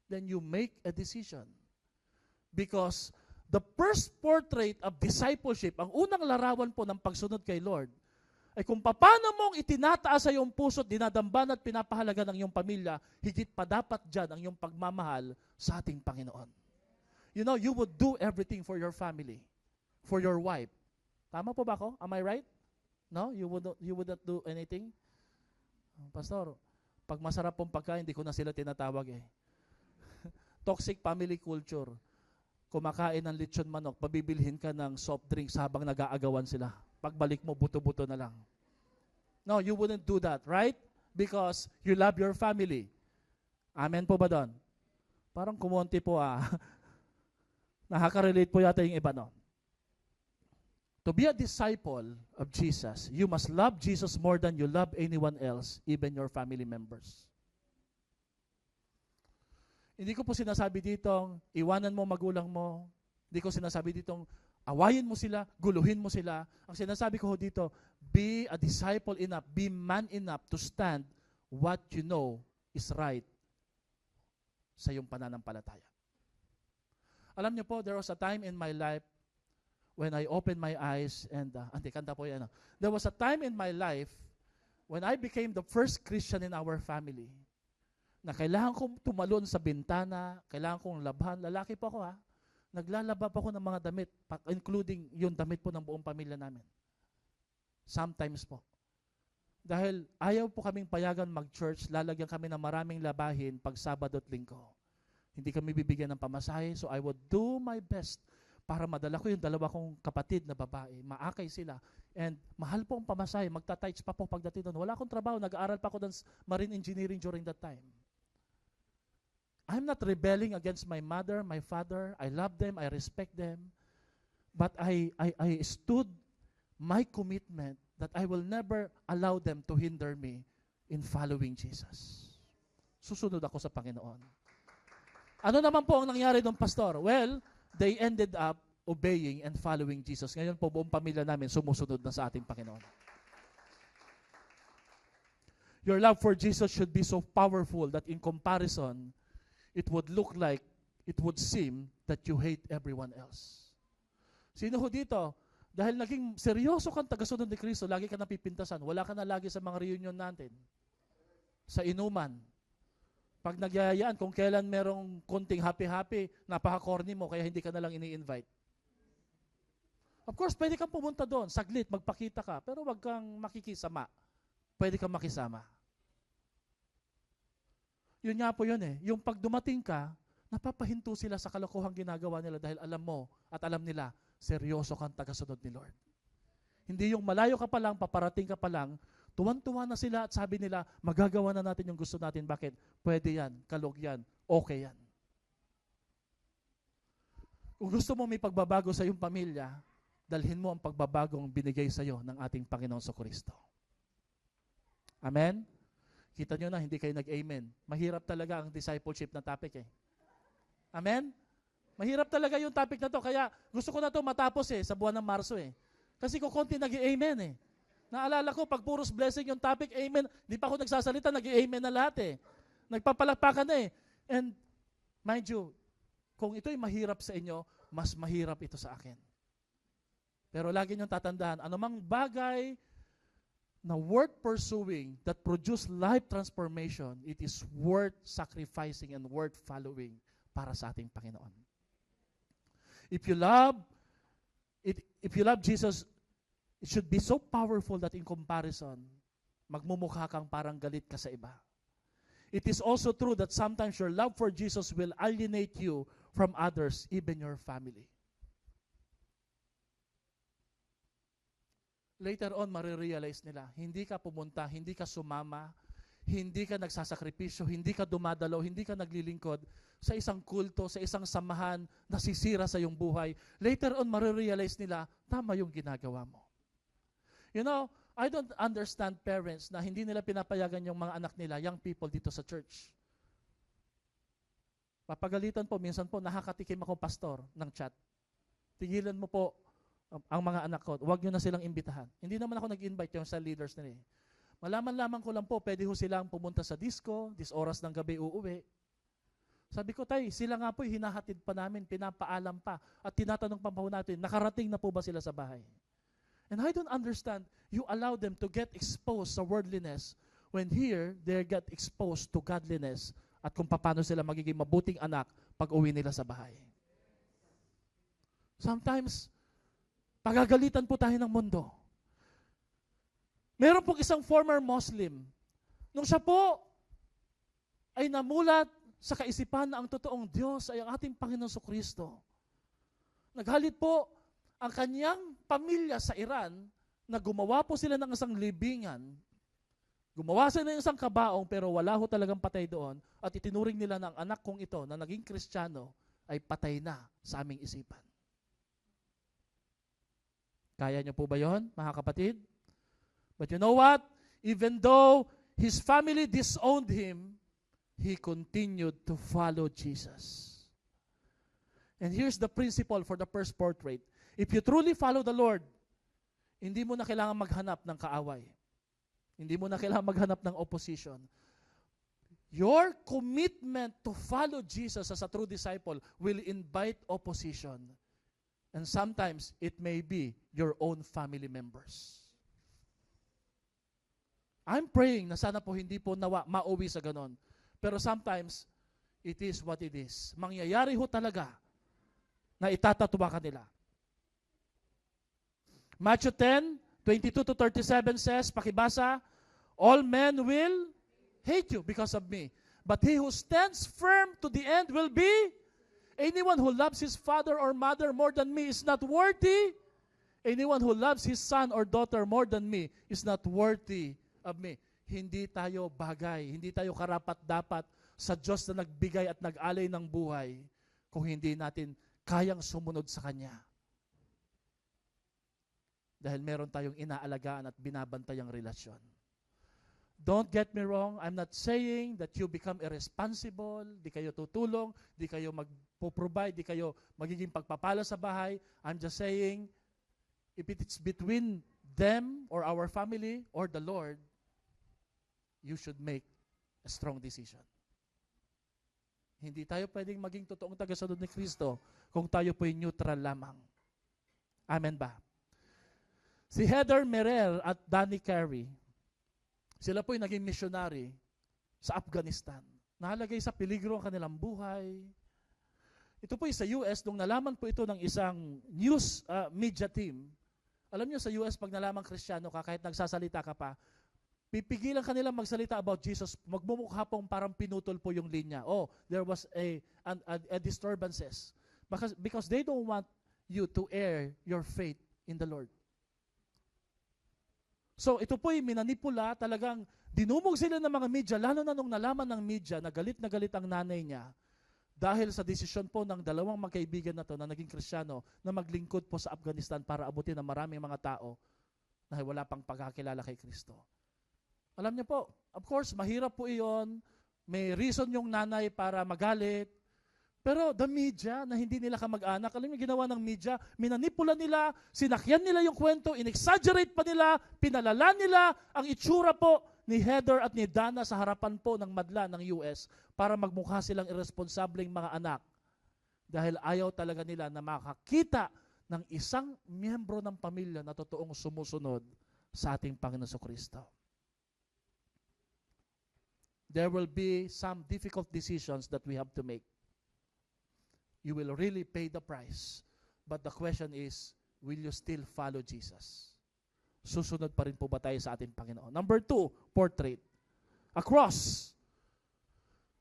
then you make a decision. Because the first portrait of discipleship, ang unang larawan po ng pagsunod kay Lord, ay kung paano mong itinataas sa iyong puso at dinadamban at pinapahalaga ng iyong pamilya, higit pa dapat dyan ang iyong pagmamahal sa ating Panginoon. You know, you would do everything for your family, for your wife. Tama po ba ako? Am I right? No? You would not do anything? Pastor, pag masarap pong pagkain, hindi ko na sila tinatawag eh. Toxic family culture. Kumakain ng lechon manok, pabibilhin ka ng soft drinks habang nag-aagawan sila. Pagbalik mo, buto-buto na lang. No, you wouldn't do that, right? Because you love your family. Amen po ba doon? Parang kumonti po Nakaka-relate po yata yung iba, no? To be a disciple of Jesus, you must love Jesus more than you love anyone else, even your family members. Hindi ko po sinasabi ditong iwanan mo magulang mo. Hindi ko sinasabi ditong awayin mo sila, guluhin mo sila. Ang sinasabi ko dito, be a disciple enough, be man enough to stand what you know is right sa iyong pananampalataya. Alam niyo po, there was a time in my life when I opened my eyes and, kanta po yan. There was a time in my life when I became the first Christian in our family na kailangan kong tumalon sa bintana, kailangan kong labhan. Lalaki po ako Naglalaba pa ako ng mga damit, including yung damit po ng buong pamilya namin. Sometimes po. Dahil ayaw po kaming payagan mag-church, lalagyan kami ng maraming labahin pag Sabado at Linggo. Hindi kami bibigyan ng pamasahe, so I would do my best para madala ko yung dalawa kong kapatid na babae. Maakay sila. And mahal po ang pamasahe, magta-tights pa po pagdating doon. Wala akong trabaho, nag-aaral pa ako ng marine engineering during that time. I'm not rebelling against my mother, my father. I love them, I respect them. But I stood my commitment that I will never allow them to hinder me in following Jesus. Susunod ako sa Panginoon. Ano naman po ang nangyari ng pastor? Well, they ended up obeying and following Jesus. Ngayon po, buong pamilya namin sumusunod na sa ating Panginoon. Your love for Jesus should be so powerful that in comparison, it would look like, it would seem that you hate everyone else. Sino ho dito? Dahil naging seryoso kang tagasunod ni Kristo, lagi ka napipintasan. Wala ka na lagi sa mga reunion natin. Sa inuman. Pag nagyayaan, kung kailan merong konting happy-happy, napaka-corny mo, kaya hindi ka na lang ini-invite. Of course, pwede kang pumunta doon, saglit, magpakita ka, pero wag kang makikisama. Pwede kang makisama. Yun nga po yun Yung pag dumating ka, napapahinto sila sa kalokohang ginagawa nila dahil alam mo at alam nila, seryoso kang tagasunod ni Lord. Hindi yung malayo ka pa lang, paparating ka pa lang, tuwan-tuwa na sila at sabi nila, magagawa na natin yung gusto natin. Bakit? Pwede yan, kalog yan, okay yan. Kung gusto mo may pagbabago sa iyong pamilya, dalhin mo ang pagbabagong binigay sa iyo ng ating Panginoon Kristo. Amen? Kita nyo na, hindi kayo nag-amen. Mahirap talaga ang discipleship na topic Amen? Mahirap talaga yung topic na to. Kaya gusto ko na to matapos sa buwan ng Marso Kasi kung konti nag-amen Naalala ko, pag puros blessing yung topic, amen. Di pa ako nagsasalita, nag-amen na lahat Nagpapalakpakan na And mind you, kung ito'y mahirap sa inyo, mas mahirap ito sa akin. Pero lagi niyong tatandaan, anumang bagay na worth pursuing that produce life transformation, it is worth sacrificing and worth following para sa ating Panginoon. If you love Jesus, it should be so powerful that in comparison, magmumukha kang parang galit ka sa iba. it is also true that sometimes your love for Jesus will alienate you from others, even your family. Later on, marirealize nila, hindi ka pumunta, hindi ka sumama, hindi ka nagsasakripisyo, hindi ka dumadalaw, hindi ka naglilingkod sa isang kulto, sa isang samahan na sisira sa iyong buhay. Later on, marirealize nila, tama yung ginagawa mo. You know, I don't understand parents na hindi nila pinapayagan yung mga anak nila, young people dito sa church. Papagalitan po, minsan po, nakakatikim ako pastor ng chat. Tigilan mo po ang mga anak ko, huwag nyo na silang imbitahan. Hindi naman ako nag-invite yung sa leaders nila. Malaman-laman ko lang po, pwede ho silang pumunta sa disco, this oras ng gabi uuwi. Sabi ko, tay, sila nga po hinahatid pa namin, pinapaalam pa, at tinatanong pa po natin, nakarating na po ba sila sa bahay? And I don't understand, you allow them to get exposed sa worldliness when here, they get exposed to godliness at kung paano sila magiging mabuting anak pag uwi nila sa bahay. Sometimes, pagagalitan po tayo ng mundo. Meron pong isang former Muslim, nung siya po ay namulat sa kaisipan na ang totoong Diyos ay ang ating Panginoon Kristo. Naghalit po ang kanyang pamilya sa Iran na gumawa po sila ng isang libingan. Gumawa sila ng isang kabaong pero wala ho talagang patay doon at itinuring nila ng anak kong ito na naging Kristiyano ay patay na sa aming isipan. Kaya niyo po ba yun, mga kapatid? But you know what? Even though his family disowned him, he continued to follow Jesus. And here's the principle for the first portrait. If you truly follow the Lord, hindi mo na kailangan maghanap ng kaaway. Hindi mo na kailangan maghanap ng opposition. Your commitment to follow Jesus as a true disciple will invite opposition. And sometimes, it may be your own family members. I'm praying na sana po hindi po mauwi sa ganon. Pero sometimes, it is what it is. Mangyayari ho talaga na itatatwa ka nila. Matthew 10:22-37 says, pakibasa, all men will hate you because of me. But he who stands firm to the end will be anyone who loves his father or mother more than me is not worthy. Anyone who loves his son or daughter more than me is not worthy of me. Hindi tayo bagay, hindi tayo karapat-dapat sa Diyos na nagbigay at nag-alay ng buhay kung hindi natin kayang sumunod sa Kanya. Dahil meron tayong inaalagaan at binabantayang relasyon. Don't get me wrong, I'm not saying that you become irresponsible, di kayo tutulong, di kayo magpo-provide, di kayo magiging pagpapala sa bahay. I'm just saying, if it's between them or our family or the Lord, you should make a strong decision. Hindi tayo pwedeng maging totoong tagasunod ni Kristo kung tayo po'y neutral lamang. Amen ba? Si Heather Merrill at Danny Carey, sila po'y naging missionary sa Afghanistan. Nahalagay sa peligro ang kanilang buhay. Ito po'y sa US, nung nalaman po ito ng isang news media team. Alam niyo sa US, pag nalaman Kristiyano ka, kahit nagsasalita ka pa, pipigilan ka nilang magsalita about Jesus, magmumukha pong parang pinutol po yung linya. Oh, there was a disturbances. Because they don't want you to air your faith in the Lord. So ito po'y minanipula, talagang dinumog sila ng mga media, lalo na nung nalaman ng media na galit ang nanay niya dahil sa desisyon po ng dalawang magkaibigan na to na naging Kristiyano na maglingkod po sa Afghanistan para abutin ng maraming mga tao na wala pang pagkakilala kay Kristo. Alam niyo po, of course, mahirap po iyon. May reason yung nanay para magalit. Pero the media, na hindi nila kamag-anak, alam niyo ginawa ng media, minanipula nila, sinakyan nila yung kwento, in-exaggerate pa nila, pinalala nila ang itsura po ni Heather at ni Dana sa harapan po ng madla ng US para magmukha silang irresponsableng mga anak. Dahil ayaw talaga nila na makakita ng isang miyembro ng pamilya na totoong sumusunod sa ating Panginoon Kristo. There will be some difficult decisions that we have to make. You will really pay the price. But the question is, will you still follow Jesus? Susunod pa rin po ba tayo sa ating Panginoon? Number 2, portrait. A cross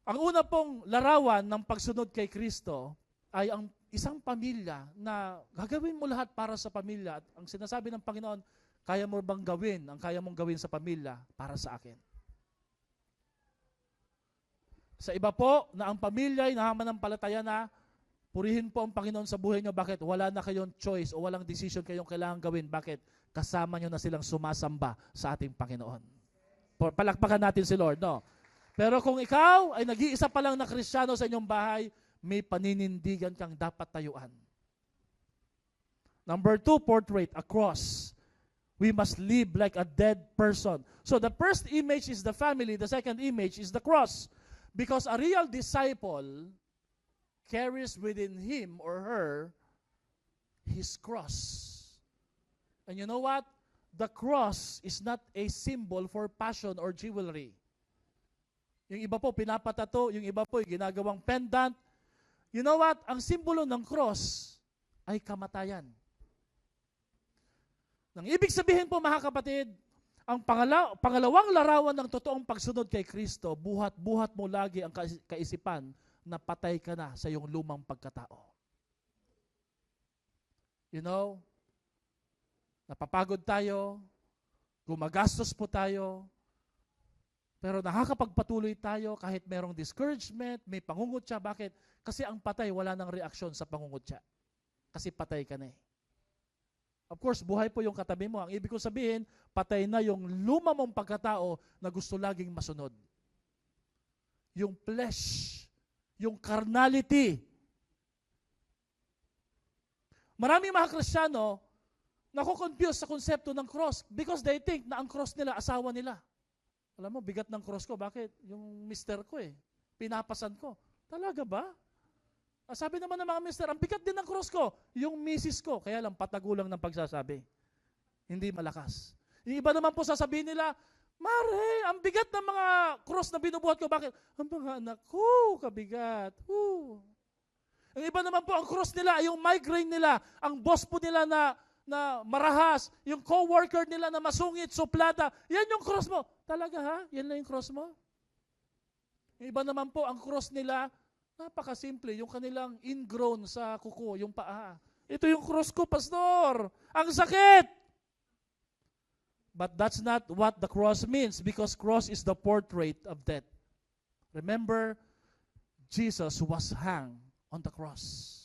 Ang una pong larawan ng pagsunod kay Kristo ay ang isang pamilya na gagawin mo lahat para sa pamilya. At ang sinasabi ng Panginoon, kaya mo bang gawin ang kaya mong gawin sa pamilya para sa akin? Sa iba po, na ang pamilya ay nahamanampalataya na, purihin po ang Panginoon sa buhay nyo. Bakit? Wala na kayong choice o walang decision kayong kailangan gawin. Bakit? Kasama nyo na silang sumasamba sa ating Panginoon. Palakpakan natin si Lord, no? Pero kung ikaw ay nag-iisa pa lang na Kristiyano sa inyong bahay, may paninindigan kang dapat tayuan. Number 2, portrait, a cross. We must live like a dead person. So the first image is the family, the second image is the cross. Because a real disciple carries within him or her his cross. And you know what? The cross is not a symbol for passion or jewelry. Yung iba po pinapatato, yung iba po ginagawang pendant. You know what? Ang simbolo ng cross ay kamatayan. Nang ibig sabihin po mga kapatid, ang pangalawang larawan ng totoong pagsunod kay Kristo, buhat-buhat mo lagi ang kaisipan na patay ka na sa iyong lumang pagkatao. You know, napapagod tayo, gumagastos po tayo, pero nakakapagpatuloy tayo kahit merong discouragement, may pangungutya. Bakit? Kasi ang patay wala nang reaksyon sa pangungutya. Kasi patay ka na eh. Of course, buhay po yung katabi mo. Ang ibig ko sabihin, patay na yung luma mong pagkatao na gusto laging masunod. Yung flesh, yung carnality. Maraming mga Kristiyano nakukonfuse sa konsepto ng cross because they think na ang cross nila, asawa nila. Alam mo, bigat ng cross ko. Bakit? Yung mister ko eh. Pinapasan ko. Talaga ba? Sabi naman ng mga mister, ang bigat din ng cross ko. Yung misis ko. Kaya lang, patagulang ng pagsasabi. Hindi malakas. Yung iba naman po sasabihin nila, Mare, ang bigat ng mga cross na binubuhat ko. Bakit? Ang mga anak ko, kabigat. Ang iba naman po, ang cross nila, yung migraine nila, ang boss po nila na marahas, yung co-worker nila na masungit, suplada, yan yung cross mo. Talaga ha? Yan lang yung cross mo? Yung iba naman po, ang cross nila, napakasimple, yung kanilang ingrown sa kuko, yung paa. Ito yung cross ko, pastor. Ang sakit! But that's not what the cross means because cross is the portrait of death. Remember, Jesus was hung on the cross.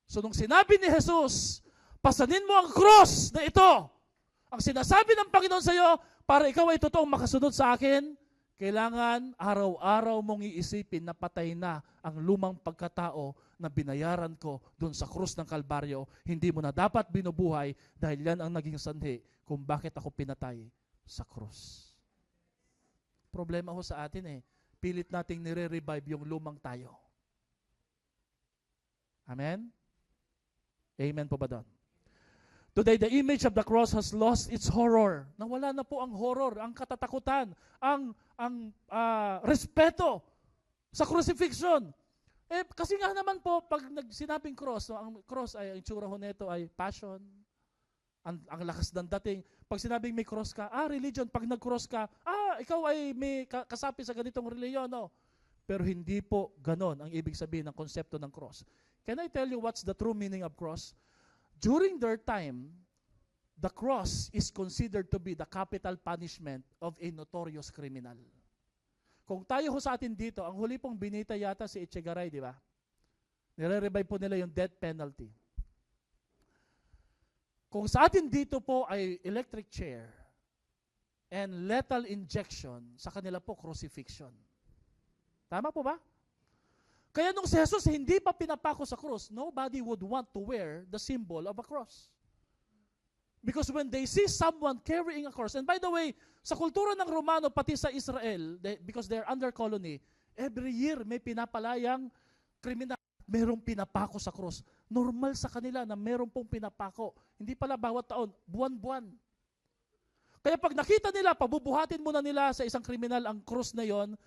So nung sinabi ni Jesus, pasanin mo ang cross na ito. Ang sinasabi ng Panginoon sa iyo, para ikaw ay totoong makasunod sa akin, kailangan araw-araw mong iisipin na patay na ang lumang pagkatao na binayaran ko doon sa krus ng Kalbaryo. Hindi mo na dapat binubuhay dahil yan ang naging sanhi kung bakit ako pinatay sa krus. Problema ho sa atin eh. Pilit nating nire-revive yung lumang tayo. Amen? Amen po ba doon? Today, the image of the cross has lost its horror. Nawala na po ang horror, ang katatakutan, ang respeto sa crucifixion. Kasi nga naman po, pag sinabing cross, no, ang cross ay, ang itsura ho nito ay passion, ang lakas ng dating. Pag sinabing may cross ka, religion. Pag nag-cross ka, ikaw ay may kasapi sa ganitong reliyon. No? Pero hindi po ganon ang ibig sabihin ng konsepto ng cross. Can I tell you what's the true meaning of cross? During their time, the cross is considered to be the capital punishment of a notorious criminal. Kung tayo ho sa atin dito, ang huli pong binita yata si Echegaray, di ba? Nire-revive po nila yung death penalty. Kung sa atin dito po ay electric chair and lethal injection, sa kanila po crucifixion. Tama po ba? Kaya nung si Jesus hindi pa pinapako sa cross, nobody would want to wear the symbol of a cross. Because when they see someone carrying a cross, and by the way, sa kultura ng Romano, pati sa Israel, because they're under colony, every year may pinapalayang kriminal, merong pinapako sa cross. Normal sa kanila na meron pong pinapako. Hindi pala bawat taon, buwan-buwan. Kaya pag nakita nila, pabubuhatin muna nila sa isang kriminal ang cross na yon,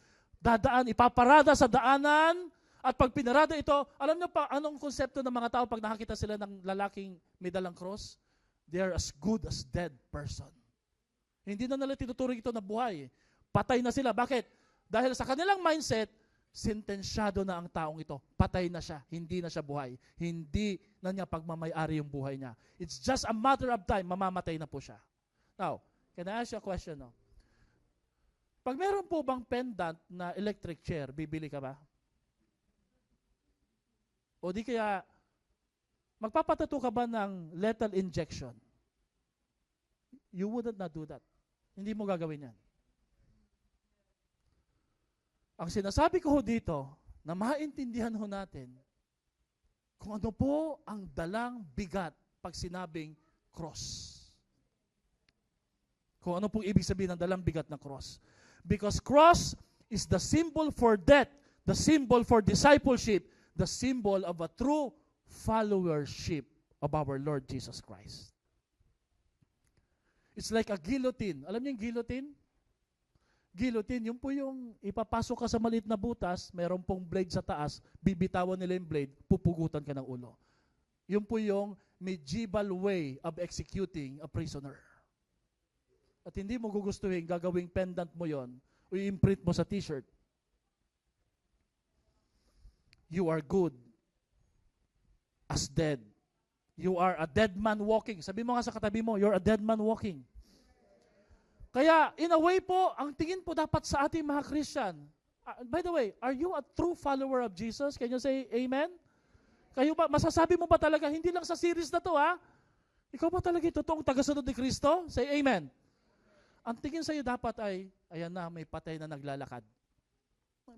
ipaparada sa daanan, at pag pinarada ito, alam niyo pa anong konsepto ng mga tao pag nakakita sila ng lalaking may dalang cross? They are as good as dead person. Hindi na nila tinuturing ito na buhay. Patay na sila. Bakit? Dahil sa kanilang mindset, sentensyado na ang taong ito. Patay na siya. Hindi na siya buhay. Hindi na niya pagmamayari yung buhay niya. It's just a matter of time, mamamatay na po siya. Now, can I ask you a question? No? Pag meron po bang pendant na electric chair, bibili ka ba? O di kaya, magpapatato ka ba ng lethal injection? You wouldn't not do that. Hindi mo gagawin yan. Ang sinasabi ko dito, na maintindihan ho natin, kung ano po ang dalang bigat pag sinabing cross. Kung ano pong ibig sabihin ng dalang bigat ng cross. Because cross is the symbol for death, the symbol for discipleship, the symbol of a true followership of our Lord Jesus Christ. It's like a guillotine. Alam niyo yung guillotine? Guillotine, yun po yung ipapasok ka sa maliit na butas, mayroon pong blade sa taas, bibitawan nila yung blade, pupugutan ka ng ulo. Yun po yung medieval way of executing a prisoner. At hindi mo gugustuhin, gagawing pendant mo yon o i-imprint mo sa t-shirt. You are good as dead. You are a dead man walking. Sabi mo nga sa katabi mo, you're a dead man walking. Kaya, in a way po, ang tingin po dapat sa ating mga Christian. By the way, are you a true follower of Jesus? Can you say amen? Kayo ba, masasabi mo ba talaga, hindi lang sa series na to ha? Ikaw ba talaga yung totoong tagasunod ni Kristo? Say amen. Ang tingin sa iyo dapat ay, ayan na, may patay na naglalakad.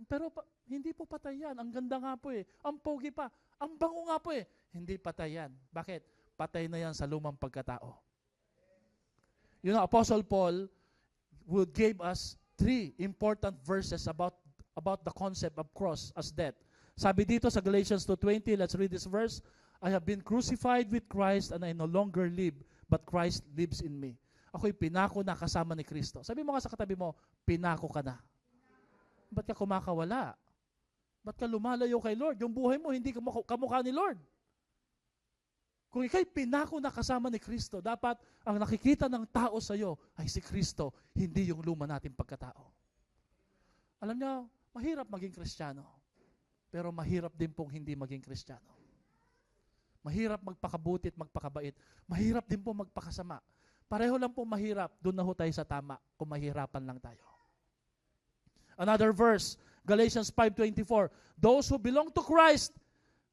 Pero hindi po patay yan. Ang ganda nga po eh. Ang pogi pa. Ang bango nga po eh. Hindi patay yan. Bakit? Patay na yan sa lumang pagkatao. You know, Apostle Paul would give us 3 important verses about the concept of cross as death. Sabi dito sa Galatians 2:20, let's read this verse. I have been crucified with Christ and I no longer live, but Christ lives in me. Ako'y pinako na kasama ni Kristo. Sabi mo nga sa katabi mo, pinako ka na. Ba't ka kumakawala? Ba't ka lumalayo kay Lord? Yung buhay mo, hindi kamukha ni Lord. Kung ikaw'y pinako na kasama ni Kristo, dapat ang nakikita ng tao sa iyo ay si Kristo, hindi yung luma nating pagkatao. Alam niyo, mahirap maging Kristiyano, pero mahirap din pong hindi maging Kristiyano. Mahirap magpakabuti at magpakabait. Mahirap din po magpakasama. Pareho lang po mahirap, doon na ho tayo sa tama kung mahirapan lang tayo. Another verse, Galatians 5:24, those who belong to Christ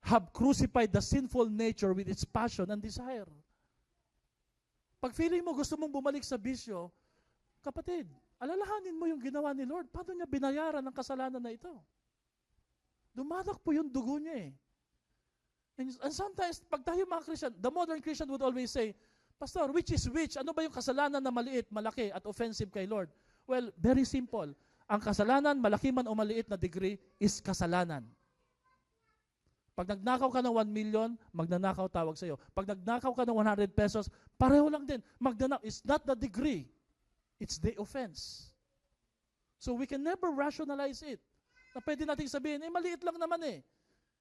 have crucified the sinful nature with its passion and desire. Pag feeling mo gusto mong bumalik sa bisyo, kapatid, alalahanin mo yung ginawa ni Lord. Paano niya binayaran ang kasalanan na ito? Dumadak po yung dugo niya eh. And sometimes, pag tayo mga Christian, the modern Christian would always say, Pastor, which is which? Ano ba yung kasalanan na maliit, malaki, at offensive kay Lord? Well, very simple. Ang kasalanan, malaki man o maliit na degree, is kasalanan. Pag nagnakaw ka ng 1 million, magnanakaw tawag sa'yo. Pag nagnakaw ka ng 100 pesos, pareho lang din. It's not the degree. It's the offense. So we can never rationalize it. Na pwede natin sabihin, maliit lang naman eh.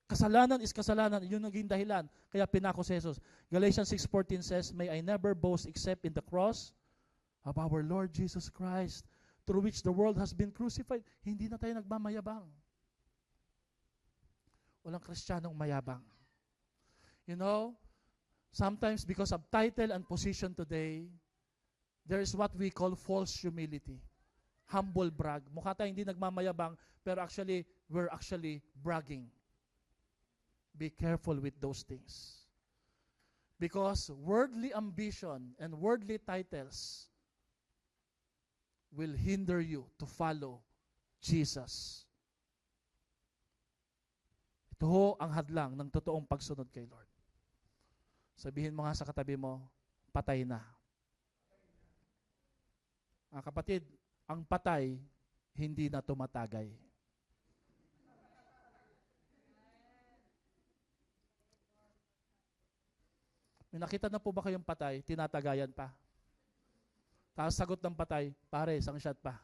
Kasalanan is kasalanan. Yun ang naging dahilan. Kaya pinako si Jesus. Galatians 6:14 says, may I never boast except in the cross of our Lord Jesus Christ, through which the world has been crucified. Hindi na tayo nagmamayabang. Walang Kristiyanong mayabang. You know, sometimes because of title and position today, there is what we call false humility. Humble brag. Mukha tayo hindi nagmamayabang, pero actually, we're actually bragging. Be careful with those things. Because worldly ambition and worldly titles will hinder you to follow Jesus. Ito ho ang hadlang ng totoong pagsunod kay Lord. Sabihin mo nga sa katabi mo, patay na. Kapatid, ang patay, hindi na tumatagay. May nakita na po ba kayong patay, tinatagayan pa? Tapos sagot ng patay, pare, isang shot pa.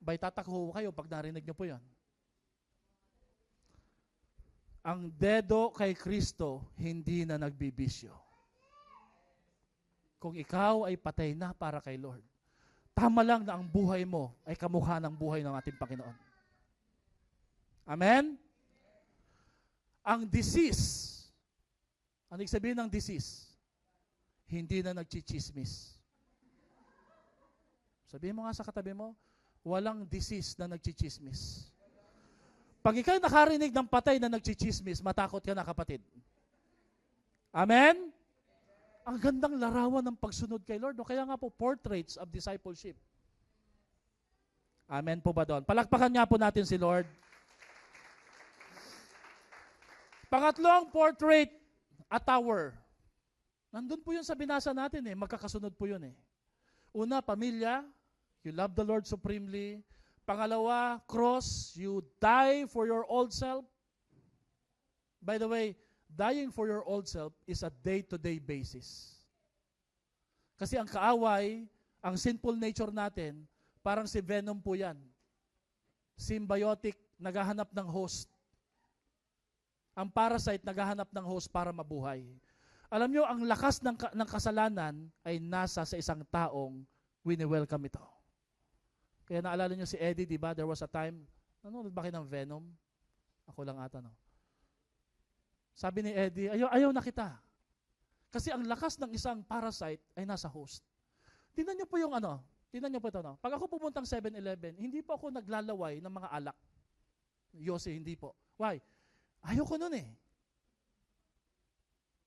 Bay, tatakho kayo pag narinig nyo po yan. Ang dedo kay Kristo, hindi na nagbibisyo. Kung ikaw ay patay na para kay Lord, tama lang na ang buhay mo ay kamukha ng buhay ng ating Panginoon. Amen? Ang disease, ano ibig sabihin ng disease? Hindi na nagchichismis. Sabihin mo nga sa katabi mo, walang disease na nagchichismis. Pag ikaw nakarinig ng patay na nagchichismis, matakot ka na, kapatid. Amen? Ang gandang larawan ng pagsunod kay Lord. No? Kaya nga po, portraits of discipleship. Amen po ba doon? Palakpakan nga po natin si Lord. Pangatlong portrait, a tower. Nandun po yun sa binasa natin eh. Magkakasunod po yun eh. Una, pamilya. You love the Lord supremely. Pangalawa, cross. You die for your old self. By the way, dying for your old self is a day-to-day basis. Kasi ang kaaway, ang sinful nature natin, parang si Venom po yan. Symbiotic, naghahanap ng host. Ang parasite, naghahanap ng host para mabuhay. Alam nyo, ang lakas ng kasalanan ay nasa sa isang taong wini-welcome ito. Kaya naalala nyo si Eddie, di ba? There was a time, nanonood ba kayo ng Venom? Ako lang ata, no? Sabi ni Eddie, ayaw na kita. Kasi ang lakas ng isang parasite ay nasa host. Tingnan nyo po yung tingnan nyo po ito, no? Pag ako pumuntang 7-Eleven, hindi po ako naglalaway ng mga alak. Yose, hindi po. Why? Ayaw ko nun eh.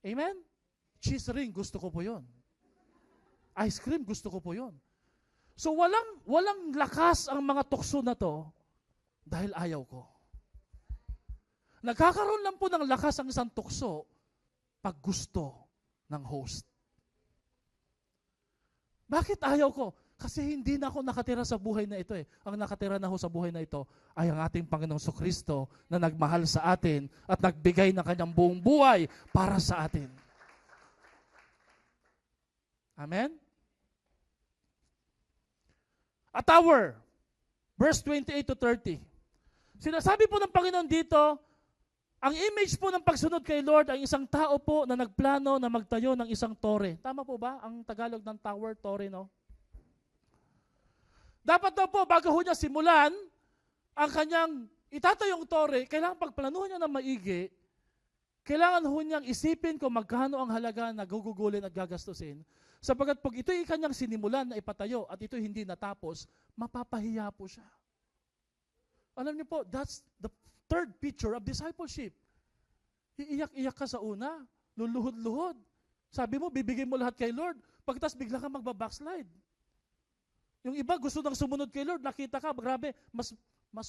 Amen? Cheese ring, gusto ko po yun. Ice cream, gusto ko po yun. So walang lakas ang mga tukso na to dahil ayaw ko. Nagkakaroon lang po ng lakas ang isang tukso pag gusto ng host. Bakit ayaw ko? Kasi hindi na ako nakatira sa buhay na ito eh. Ang nakatira na ako sa buhay na ito ay ang ating Panginoong Kristo na nagmahal sa atin at nagbigay ng kanyang buong buhay para sa atin. Amen? A tower. Verse 28 to 30. Sinasabi po ng Panginoon dito, ang image po ng pagsunod kay Lord ay isang tao po na nagplano na magtayo ng isang tore. Tama po ba? Ang Tagalog ng tower, tore, no? Dapat daw po, bago ho niya simulan, ang kanyang itatayong tore, kailangan pagplanuhan niya ng maigi, kailangan ho niyang isipin kung magkano ang halaga na gugugulin at gagastusin. Sapagkat pag ito'y kanyang sinimulan na ipatayo at ito'y hindi natapos, mapapahiya po siya. Alam niyo po, that's the third picture of discipleship. Iiyak-iyak ka sa una, luluhod-luhod. Sabi mo, bibigay mo lahat kay Lord. Pagkatapos bigla ka magbabackslide. Yung iba gusto nang sumunod kay Lord, nakita ka, grabe, mas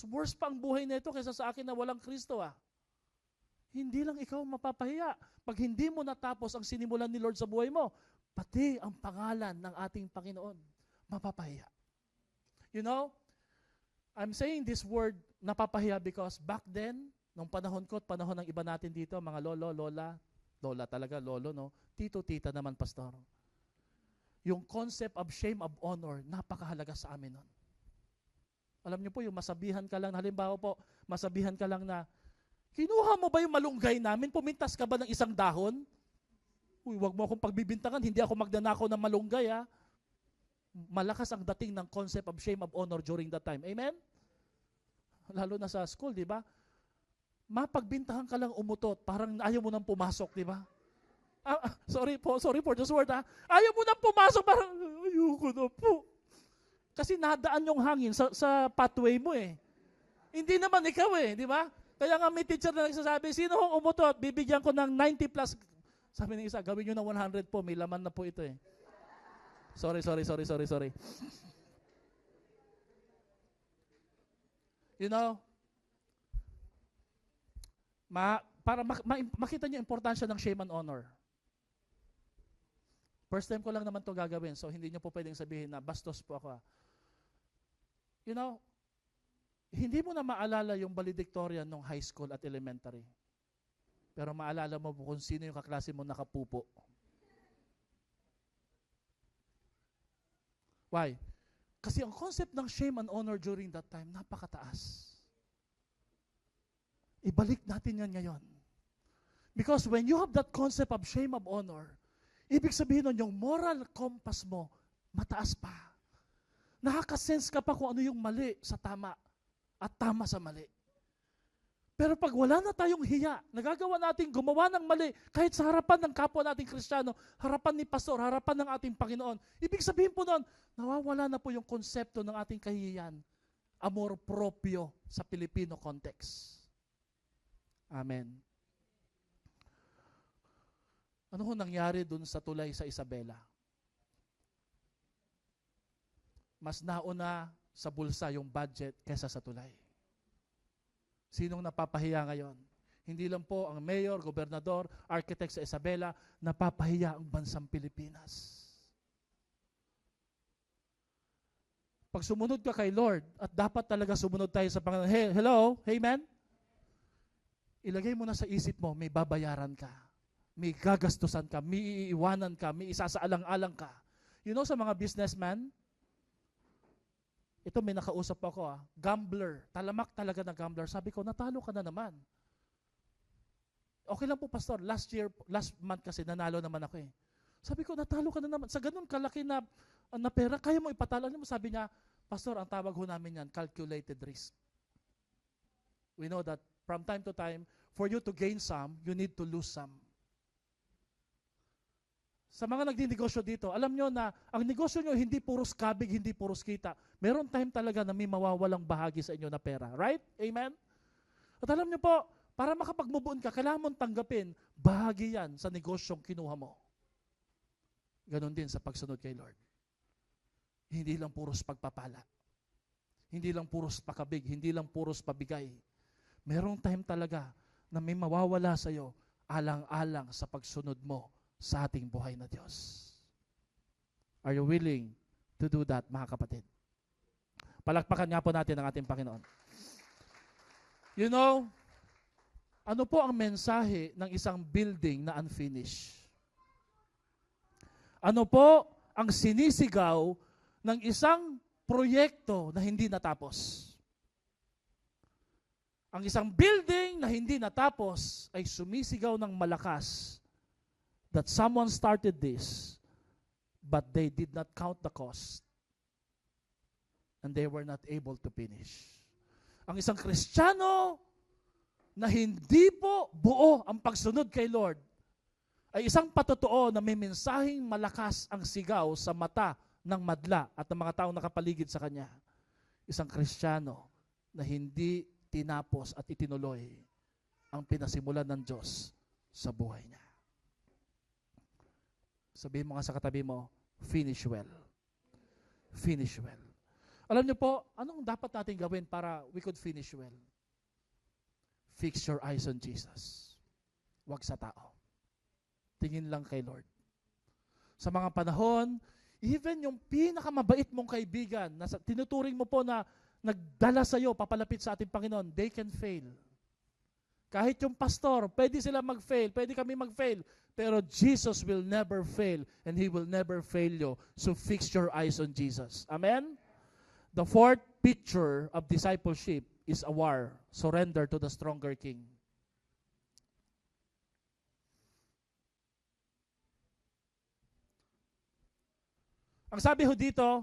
worse pa ang buhay na ito kaysa sa akin na walang Kristo ah. Hindi lang ikaw mapapahiya. Pag hindi mo natapos ang sinimulan ni Lord sa buhay mo, pati ang pangalan ng ating Panginoon, mapapahiya. You know, I'm saying this word, napapahiya, because back then, nung panahon ko at panahon ng iba natin dito, mga lolo, lola talaga, lolo, no? Tito, tita naman, pastor. Yung concept of shame of honor, napakahalaga sa amin nun. Alam niyo po, yung masabihan ka lang, halimbawa po, masabihan ka lang na, kinuha mo ba yung malunggay namin? Pumintas ka ba ng isang dahon? Uy, wag mo akong pagbibintangan, hindi ako magdanakaw ng malunggay ha. Malakas ang dating ng concept of shame of honor during that time. Amen? Lalo na sa school, di ba? Mapagbintahan ka lang umutot, parang ayaw mo nang pumasok, di ba? Sorry for this word ha. Ayaw mo nang pumasok, parang ayoko na po. Kasi nadaan yung hangin sa pathway mo eh. Hindi naman ikaw eh, di ba? Kaya nga may teacher na nagsasabi, sino hong umutot? Bibigyan ko ng 90 plus. Sabi ng isa, gawin nyo ng 100 po, may laman na po ito eh. Sorry. You know, para makita niyo importansya ng shame and honor. First time ko lang naman to gagawin, so hindi niyo po pwedeng sabihin na bastos po ako. You know, hindi mo na maalala yung valedictorian nung high school at elementary. Pero maalala mo kung sino yung kaklase mo nakapupo. Why? Kasi ang concept ng shame and honor during that time, napakataas. Ibalik natin yan ngayon. Because when you have that concept of shame of honor, ibig sabihin nun, yung moral compass mo, mataas pa. Nakaka-sense ka pa kung ano yung mali sa tama at tama sa mali. Pero pag wala na tayong hiya, nagagawa natin gumawa ng mali kahit sa harapan ng kapwa nating Kristiyano, harapan ni pastor, harapan ng ating Panginoon. Ibig sabihin po nun, nawawala na po yung konsepto ng ating kahihiyan. Amor proprio sa Filipino context. Amen. Ano ho nangyari dun sa tulay sa Isabela? Mas nauna sa bulsa yung budget kesa sa tulay. Sinong napapahiya ngayon? Hindi lang po ang mayor, gobernador, architect sa Isabela, napapahiya ang bansang Pilipinas. Pag sumunod ka kay Lord, at dapat talaga sumunod tayo sa Panginoon, hey, hello, amen? Ilagay mo na sa isip mo, may babayaran ka, may gagastusan ka, may iiwanan ka, may isasaalang-alang ka. You know sa mga businessman, ito may nakausap ako gambler, talamak talaga na gambler. Sabi ko, natalo ka na naman. Okay lang po, pastor, last month kasi nanalo naman ako eh. Sabi ko, natalo ka na naman. Sa ganun kalaki na pera, kaya mo ipatalo. Sabi niya, pastor, ang tawag ho namin yan, calculated risk. We know that from time to time, for you to gain some, you need to lose some. Sa mga nagdinegosyo dito, alam nyo na ang negosyo nyo hindi puros kabig, hindi puros kita. Meron time talaga na may mawawalang bahagi sa inyo na pera. Right? Amen? At alam nyo po, para makapag-move on ka, kailangan mong tanggapin, bahagi yan sa negosyong kinuha mo. Ganon din sa pagsunod kay Lord. Hindi lang puros pagpapala. Hindi lang puros pakabig, hindi lang puros pabigay. Merong time talaga na may mawawala sa iyo alang-alang sa pagsunod mo sa ating buhay na Diyos. Are you willing to do that, mga kapatid? Palakpakan nga po natin ang ating Panginoon. You know, ano po ang mensahe ng isang building na unfinished? Ano po ang sinisigaw ng isang proyekto na hindi natapos? Ang isang building na hindi natapos ay sumisigaw ng malakas that someone started this, but they did not count the cost, and they were not able to finish. Ang isang Kristiyano na hindi po buo ang pagsunod kay Lord, ay isang patotoo na may mensaheng malakas ang sigaw sa mata ng madla at ng mga taong nakapaligid sa kanya. Isang Kristiyano na hindi tinapos at itinuloy ang pinasimulan ng Diyos sa buhay niya. Sabihin mo nga sa katabi mo, finish well. Finish well. Alam niyo po, anong dapat natin gawin para we could finish well? Fix your eyes on Jesus. Huwag sa tao. Tingin lang kay Lord. Sa mga panahon, even yung pinakamabait mong kaibigan, na tinuturing mo po na nagdala sa iyo, papalapit sa ating Panginoon, they can fail. Kahit yung pastor, pwede sila mag-fail, pwede kami mag-fail, pero Jesus will never fail and He will never fail you. So fix your eyes on Jesus. Amen? The fourth picture of discipleship is a war. Surrender to the stronger king. Ang sabi ho dito,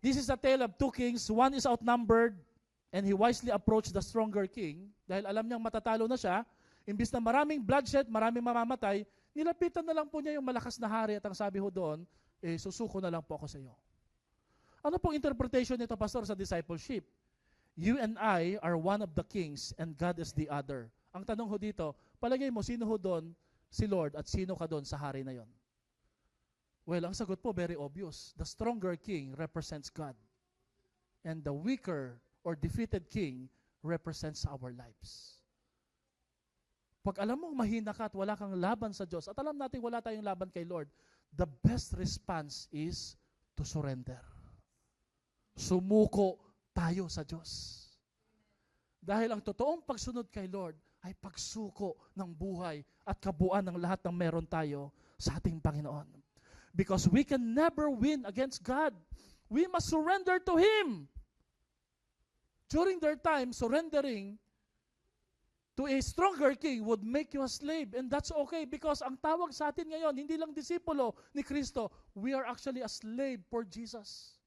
this is a tale of two kings. One is outnumbered and he wisely approached the stronger king. Dahil alam niyang matatalo na siya, imbis na maraming bloodshed, maraming mamamatay, nilapitan na lang po niya yung malakas na hari at ang sabi ho doon, susuko na lang po ako sa iyo. Ano pong interpretation nito, pastor, sa discipleship? You and I are one of the kings and God is the other. Ang tanong ho dito, palagay mo, sino ho doon si Lord at sino ka doon sa hari na yon? Well, ang sagot po, very obvious. The stronger king represents God. And the weaker or defeated king represents our lives. Pag alam mong mahina ka at wala kang laban sa Diyos, at alam natin wala tayong laban kay Lord, the best response is to surrender. Sumuko tayo sa Diyos. Dahil ang totoong pagsunod kay Lord ay pagsuko ng buhay at kabuuan ng lahat ng meron tayo sa ating Panginoon. Because we can never win against God. We must surrender to Him. During their time, surrendering to a stronger king would make you a slave. And that's okay because ang tawag sa atin ngayon, hindi lang disipulo ni Kristo, we are actually a slave for Jesus.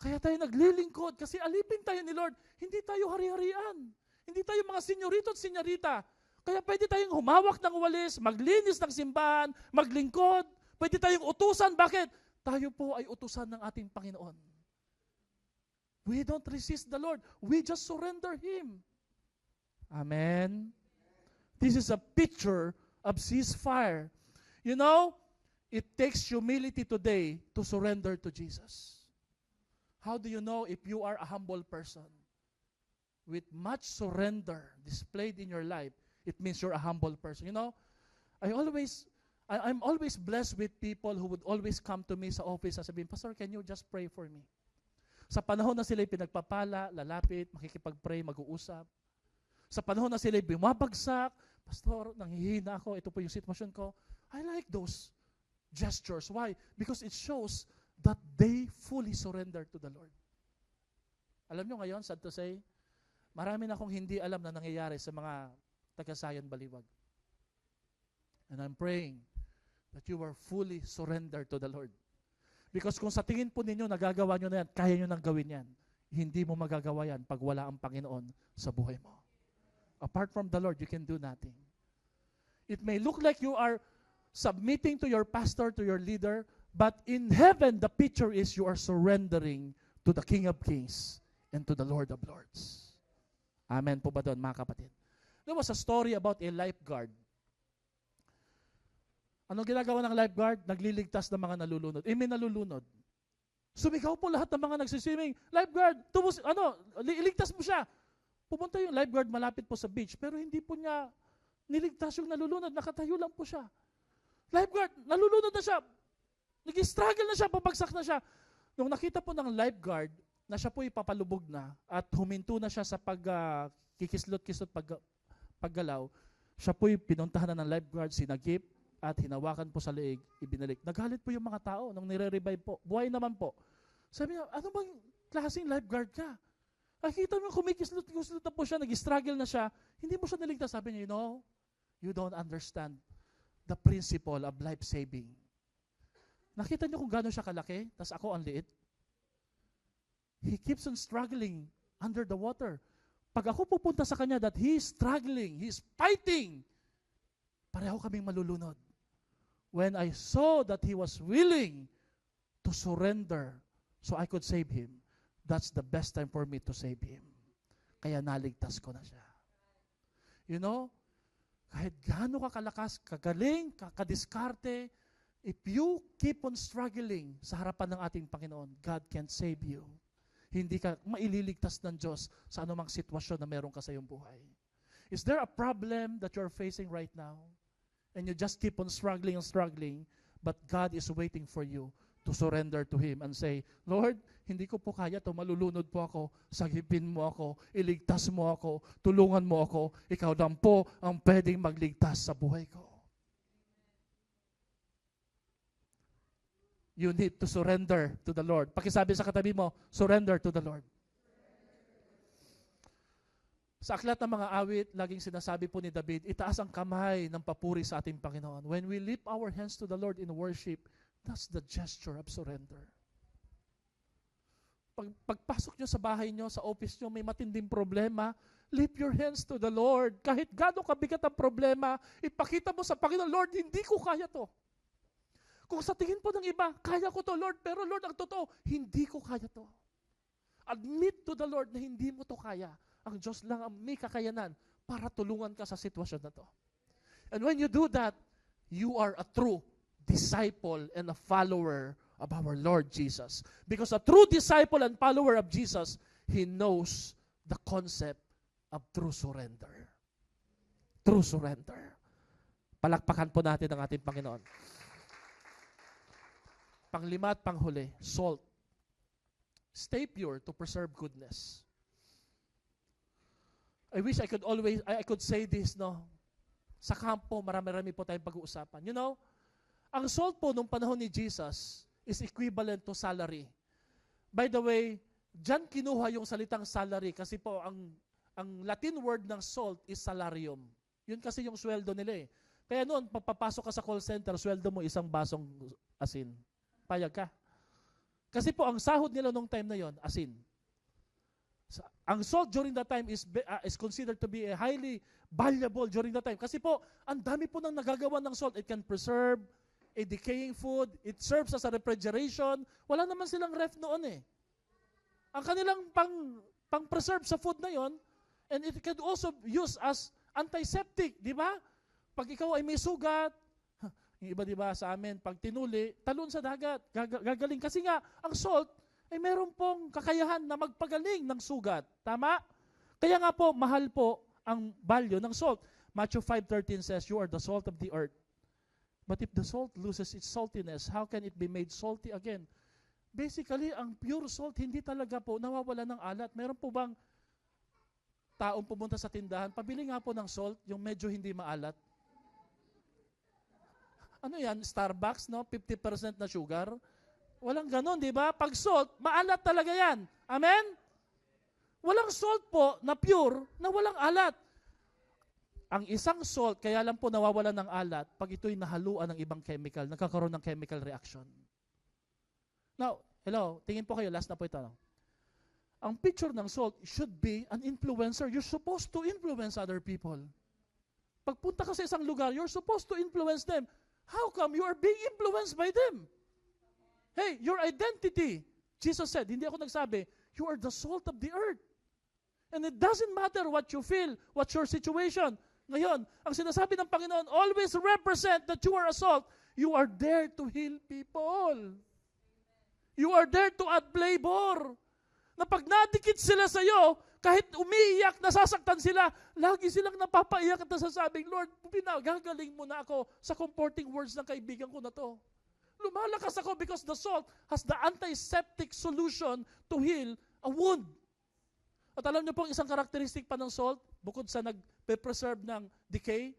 Kaya tayo naglilingkod kasi alipin tayo ni Lord. Hindi tayo hari-harian. Hindi tayo mga senyorito at senyorita. Kaya pwede tayong humawak ng walis, maglinis ng simbahan, maglingkod. Pwede tayong utusan. Bakit? Tayo po ay utusan ng ating Panginoon. We don't resist the Lord. We just surrender Him. Amen? This is a picture of ceasefire. You know, it takes humility today to surrender to Jesus. How do you know if you are a humble person? With much surrender displayed in your life, it means you're a humble person. You know, I'm always blessed with people who would always come to me sa office at sabihin, Pastor, can you just pray for me? Sa panahon na sila'y pinagpapala, lalapit, makikipag-pray, mag-uusap. Sa panahon na sila'y bumabagsak, Pastor, nanghihina ako, ito po yung sitwasyon ko. I like those gestures. Why? Because it shows that they fully surrender to the Lord. Alam nyo ngayon, sad to say, marami na akong hindi alam na nangyayari sa mga taga-Sayan Baliwag. And I'm praying that you are fully surrendered to the Lord. Because kung sa tingin po ninyo, nagagawa nyo na yan, kaya nyo nang gawin yan, hindi mo magagawa yan pag wala ang Panginoon sa buhay mo. Apart from the Lord, you can do nothing. It may look like you are submitting to your pastor, to your leader, but in heaven, the picture is you are surrendering to the King of Kings and to the Lord of Lords. Amen po ba doon, mga kapatid? There was a story about a lifeguard. Anong ginagawa ng lifeguard? Nagliligtas ng mga nalulunod. May nalulunod. Sumigaw po lahat ng mga nagsiswimming. Lifeguard, iligtas mo siya. Pumunta yung lifeguard malapit po sa beach, pero hindi po niya niligtas yung nalulunod. Nakatayo lang po siya. Lifeguard, nalulunod na siya. Nag-struggle na siya, babagsak na siya. Nung nakita po ng lifeguard na siya po ipapalubog na at huminto na siya sa kikislot-kislot paggalaw, siya po pinuntahan na ng lifeguard, sinagip at hinawakan po sa leeg, ibinalik. Nagalit po yung mga tao nung nire-revive po. Buhay naman po. Sabi niya, ano bang klaseng lifeguard ka? Nakita mo kumikislot-kislot na po siya, nag-struggle na siya, hindi mo siya niligtas. Sabi niya, you don't understand the principle of life-saving. Nakita niyo kung gano'n siya kalaki, tas ako ang liit? He keeps on struggling under the water. Pag ako pupunta sa kanya that he is struggling, he is fighting, pareho kaming malulunod. When I saw that he was willing to surrender so I could save him, that's the best time for me to save him. Kaya naligtas ko na siya. You know, kahit gaano ka kalakas, kagaling, kadiskarte, if you keep on struggling sa harapan ng ating Panginoon, God can save you. Hindi ka maililigtas ng Diyos sa anumang sitwasyon na meron ka sa iyong buhay. Is there a problem that you're facing right now? And you just keep on struggling and struggling, but God is waiting for you to surrender to Him and say, Lord, hindi ko po kaya to, malulunod po ako, sagipin mo ako, iligtas mo ako, tulungan mo ako, ikaw lang po ang pwedeng magligtas sa buhay ko. You need to surrender to the Lord. Pakisabi sa katabi mo, surrender to the Lord. Sa aklat ng mga awit, laging sinasabi po ni David, itaas ang kamay ng papuri sa ating Panginoon. When we lift our hands to the Lord in worship, that's the gesture of surrender. Pagpasok nyo sa bahay nyo, sa office nyo, may matinding problema, lift your hands to the Lord. Kahit gaano kabigat ang problema, ipakita mo sa Panginoon, Lord, hindi ko kaya to. Kung sa tingin po ng iba, kaya ko to, Lord, pero Lord, ang totoo, hindi ko kaya to. Admit to the Lord na hindi mo to kaya. Ang Diyos lang ang may kakayanan para tulungan ka sa sitwasyon na to. And when you do that, you are a true disciple and a follower of our Lord Jesus. Because a true disciple and follower of Jesus, he knows the concept of true surrender. True surrender. Palakpakan po natin ang ating Panginoon. Panglima at panghuli, salt. Stay pure to preserve goodness. I wish I could say this, no? Sa kampo, marami-rami po tayong pag-uusapan. You know, ang salt po nung panahon ni Jesus is equivalent to salary. By the way, dyan kinuha yung salitang salary kasi po ang Latin word ng salt is salarium. Yun kasi yung sweldo nila eh. Kaya noon, papapasok ka sa call center, sweldo mo isang basong asin. Payag ka. Kasi po, ang sahod nila nung time na yon, asin. Ang salt during that time is considered to be a highly valuable during that time. Kasi po, ang dami po nang nagagawa ng salt. It can preserve a decaying food. It serves as a refrigeration. Wala naman silang ref noon eh. Ang kanilang pang-preserve sa food na yon, and it can also use as antiseptic, di ba? Pag ikaw ay may sugat, yung iba di ba sa amin, pag tinuli, talon sa dagat, gagaling. Kasi nga, ang salt, ay meron pong kakayahan na magpagaling ng sugat. Tama? Kaya nga po, mahal po ang value ng salt. Matthew 5:13 says, "You are the salt of the earth. But if the salt loses its saltiness, how can it be made salty again?" Basically, ang pure salt, hindi talaga po nawawala ng alat. Meron po bang taong pumunta sa tindahan, pabili nga po ng salt, yung medyo hindi maalat? Ano yan? Starbucks, no? 50% na sugar? Walang ganon, di ba? Pag salt, maalat talaga yan. Amen? Walang salt po na pure na walang alat. Ang isang salt, kaya lang po nawawalan ng alat pag ito'y nahaluan ng ibang chemical, nagkakaroon ng chemical reaction. Now, hello, tingin po kayo, last na po ito. Ang picture ng salt should be an influencer. You're supposed to influence other people. Pagpunta ka sa isang lugar, you're supposed to influence them. How come you are being influenced by them? Hey, your identity. Jesus said, hindi ako nagsabi, you are the salt of the earth. And it doesn't matter what you feel, what's your situation. Ngayon, ang sinasabi ng Panginoon, always represent that you are a salt. You are there to heal people. You are there to add flavor. Na pag nadikit sila sa iyo, kahit umiiyak, nasasaktan sila, lagi silang napapaiyak at nasasabing, Lord, pinagagaling mo na ako sa comforting words ng kaibigan ko na to. Lumalakas ako because the salt has the antiseptic solution to heal a wound. At alam niyo po isang karakteristik pa ng salt, bukod sa nag-preserve ng decay,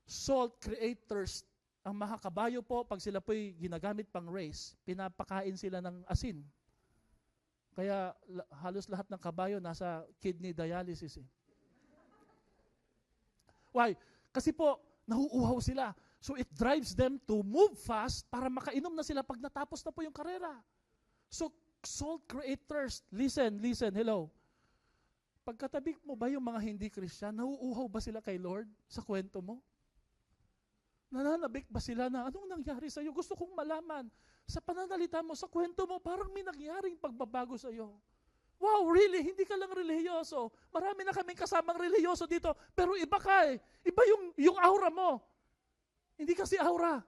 salt create thirst. Ang mga kabayo po, pag sila po'y ginagamit pang race, pinapakain sila ng asin. Kaya halos lahat ng kabayo nasa kidney dialysis eh. Why? Kasi po, nahuuhaw sila. So it drives them to move fast para makainom na sila pag natapos na po yung karera. So salt create thirst. Listen, hello. Pagkatabi mo ba yung mga hindi Christian, nahuuhaw ba sila kay Lord sa kwento mo? Nananabik ba sila na anong nangyari sa iyo? Gusto kong malaman. Sa pananalita mo, sa kwento mo, parang may nangyaring pagbabago sa iyo. Wow, really? Hindi ka lang relihiyoso. Marami na kaming kasamang relihiyoso dito, pero iba ka eh. Iba yung aura mo. Hindi kasi aura.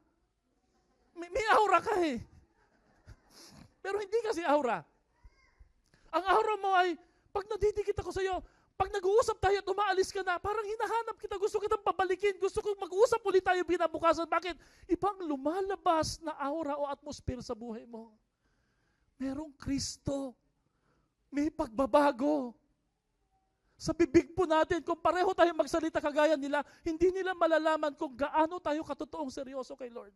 May aura ka eh. Pero hindi kasi aura. Ang aura mo ay, pag nadidikit ako sa iyo, pag nag-uusap tayo at umaalis ka na, parang hinahanap kita, gusto kitang pabalikin, gusto kong mag-uusap ulit tayo binabukasan. Bakit? Ibang lumalabas na aura o atmosphere sa buhay mo. Merong Kristo. May pagbabago. Sa bibig po natin, kung pareho tayo magsalita kagaya nila, hindi nila malalaman kung gaano tayo katotoong seryoso kay Lord.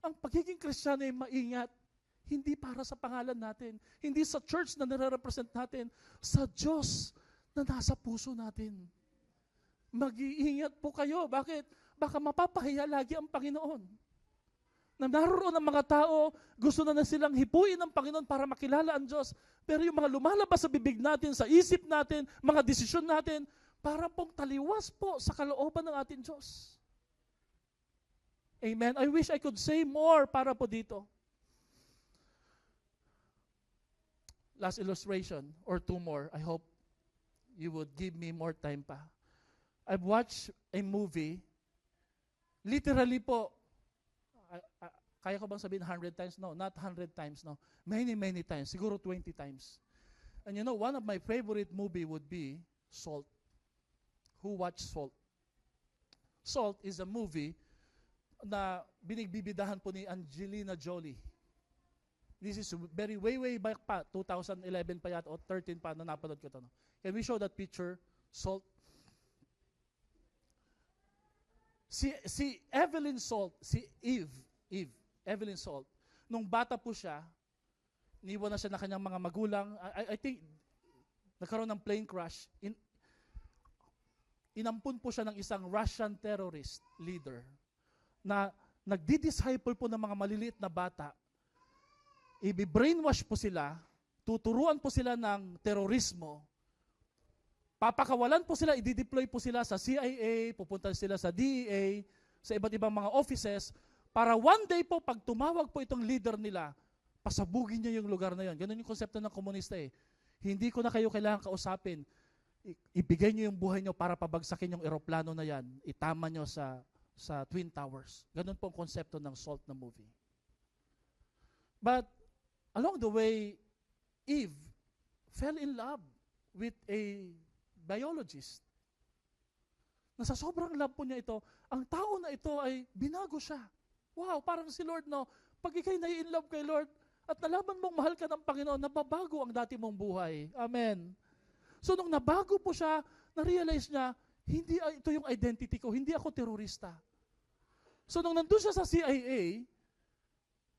Ang pagiging Kristiyano ay maingat. Hindi para sa pangalan natin. Hindi sa church na nire-represent natin. Sa Diyos na nasa puso natin. Mag-iingat po kayo. Bakit? Baka mapapahiya lagi ang Panginoon. Na naroon ang mga tao, gusto na silang hipuin ng Panginoon para makilala ang Diyos. Pero yung mga lumalabas sa bibig natin, sa isip natin, mga desisyon natin, para pong taliwas po sa kalooban ng ating Diyos. Amen? I wish I could say more para po dito. Last illustration, or two more. I hope you would give me more time pa. I've watched a movie, literally po, kaya ko bang sabihin 100 times? No, not 100 times, no. Many, many times. Siguro 20 times. And you know, one of my favorite movie would be Salt. Who watched Salt? Salt is a movie na binigbibidahan po ni Angelina Jolie. This is way back pa, 2011 pa yata, o 13 pa na napanood ko ito. No? Can we show that picture? Salt. Si Evelyn Salt, si Evelyn Salt, nung bata po siya, iniwan na siya ng kanyang mga magulang. I think, nagkaroon ng plane crash. Inampun po siya ng isang Russian terrorist leader na nagdi-disciple po ng mga maliliit na bata i-brainwash po sila, tuturuan po sila ng terorismo, papakawalan po sila, i-deploy po sila sa CIA, pupunta sila sa DEA, sa iba't ibang mga offices, para one day po, pag tumawag po itong leader nila, pasabugin niya yung lugar na yon. Ganun yung konsepto ng komunista eh. Hindi ko na kayo kailangan kausapin. Ibigay niyo yung buhay niyo para pabagsakin yung eroplano na yan. Itama niyo sa Twin Towers. Ganun po ang konsepto ng Salt na movie. But along the way, Eve fell in love with a biologist. Nasa sobrang love po niya ito, ang tao na ito ay binago siya. Wow, parang si Lord, no? Pag ikay nai-in love kay Lord, at nalaman mong mahal ka ng Panginoon, nababago ang dati mong buhay. Amen. So nung nabago po siya, na-realize niya, hindi ito yung identity ko, hindi ako terorista. So nung nandun siya sa CIA,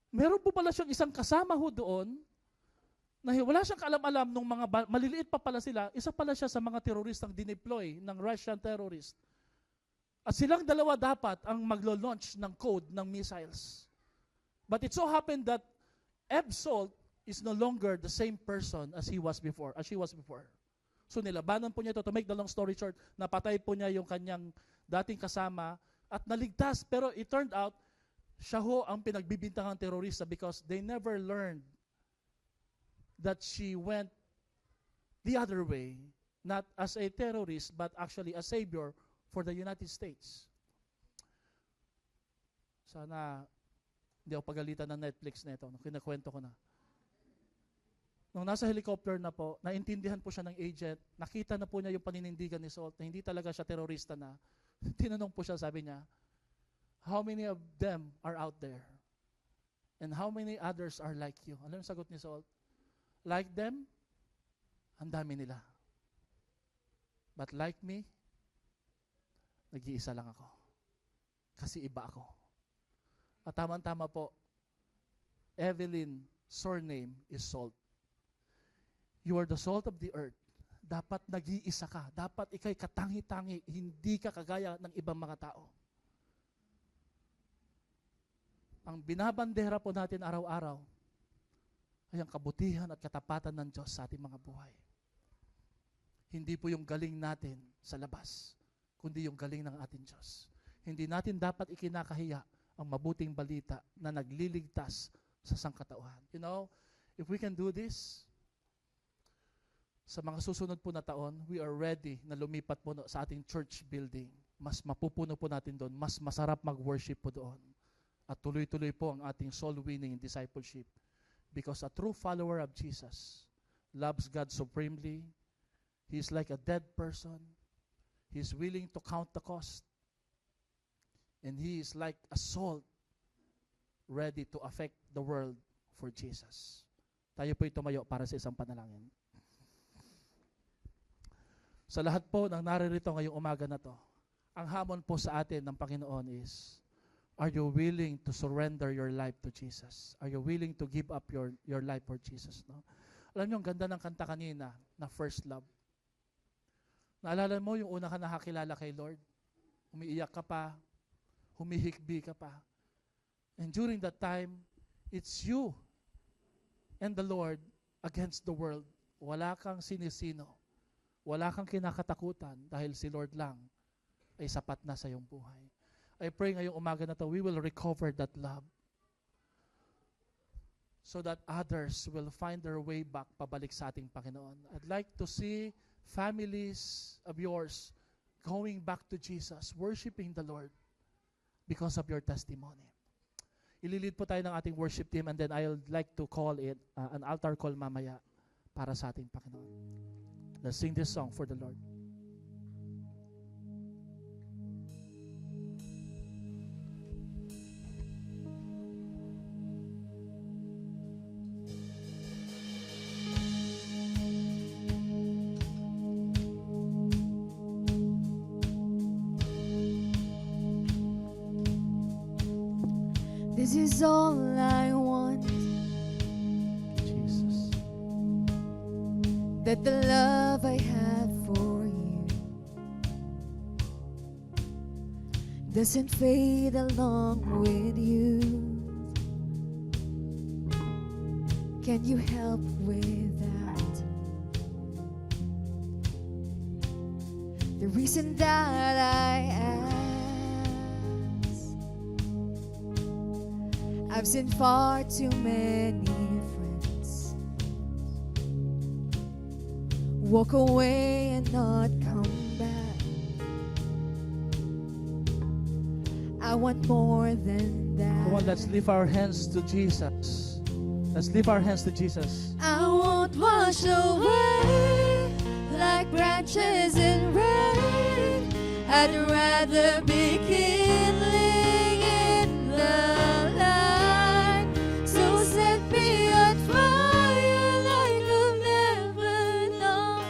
meron po pala siyang isang kasama ho doon, na wala siyang kaalam-alam nung mga maliliit pa pala sila, isa pala siya sa mga teroristang dineploy ng Russian terrorist. At silang dalawa dapat ang maglo-launch ng code ng missiles. But it so happened that Eb Salt is no longer the same person as she was before. So nilabanan po niya ito, to make the long story short, napatay po niya yung kanyang dating kasama at naligtas. Pero it turned out, siya ho ang pinagbibintangang terorista because they never learned that she went the other way, not as a terrorist, but actually a savior for the United States. Sana hindi ako pagalitan ng Netflix na ito. Kinakwento ko na. Nung nasa helicopter na po, naintindihan po siya ng agent, nakita na po niya yung paninindigan ni Salt, na hindi talaga siya terorista na. Tinanong po siya, sabi niya, how many of them are out there? And how many others are like you? Ano yung sagot ni Salt? Like them, ang dami nila. But like me, nag-iisa lang ako. Kasi iba ako. At tama-tama po, Evelyn, surname is Salt. You are the salt of the earth. Dapat nag-iisa ka. Dapat ikay katangi-tangi. Hindi ka kagaya ng ibang mga tao. Ang binabandera po natin araw-araw ay ang kabutihan at katapatan ng Diyos sa ating mga buhay. Hindi po yung galing natin sa labas, kundi yung galing ng ating Diyos. Hindi natin dapat ikinakahiya ang mabuting balita na nagliligtas sa sangkatauhan. You know, if we can do this, sa mga susunod po na taon, we are ready na lumipat po sa ating church building. Mas mapupuno po natin doon, mas masarap mag-worship po doon. At tuloy-tuloy po ang ating soul-winning discipleship. Because a true follower of Jesus loves God supremely. He is like a dead person. He is willing to count the cost. And he is like a salt ready to affect the world for Jesus. Tayo po'y tumayo para sa isang panalangin. Sa lahat po ng naririto ngayong umaga na to, ang hamon po sa atin ng Panginoon is, are you willing to surrender your life to Jesus? Are you willing to give up your life for Jesus? No? Alam niyo, ang ganda ng kanta kanina na First Love. Naalala mo yung una ka nakakilala kay Lord? Umiiyak ka pa, humihikbi ka pa. And during that time, it's you and the Lord against the world. Wala kang sinisino. Wala kang kinakatakutan dahil si Lord lang ay sapat na sa iyong buhay. I pray ngayong umaga na to, we will recover that love so that others will find their way back pabalik sa ating Panginoon. I'd like to see families of yours going back to Jesus, worshiping the Lord because of your testimony. Ililid po tayo ng ating worship team and then I'll like to call it an altar call mamaya para sa ating Panginoon. Let's sing this song for the Lord. This is all I want, Jesus. that the love I have for you doesn't fade along with you. Can you help with that? The reason that I ask, I've seen far too many friends walk away and not come back. I want more than that. Come on, let's lift our hands to Jesus. Let's lift our hands to Jesus. I won't wash away like branches in rain. I'd rather be kindling in the light. So set me on fire like I've never known.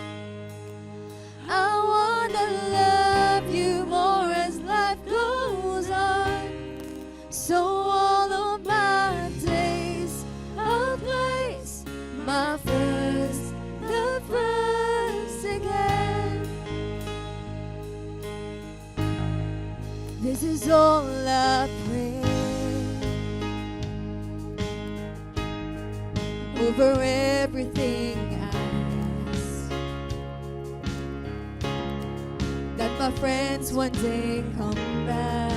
I wanna love you more as life goes on. So all of my days I'll place my first love first again. This is all I pray. Over everything I ask, that my friends one day come back.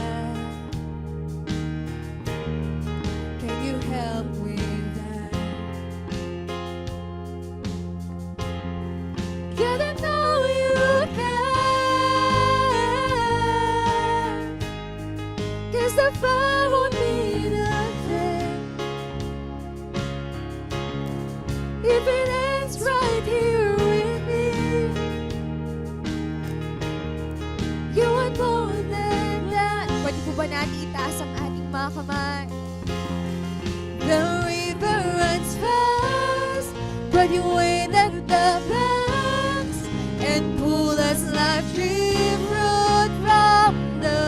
Can you help with that? Can I know you can? 'Cause the fire won't mean a thing if it ends right here with me. You want more than that. Pwede po ba natin itaas ang ating mga kamay? The river runs fast, but you wait at the banks and pull us like driftwood from the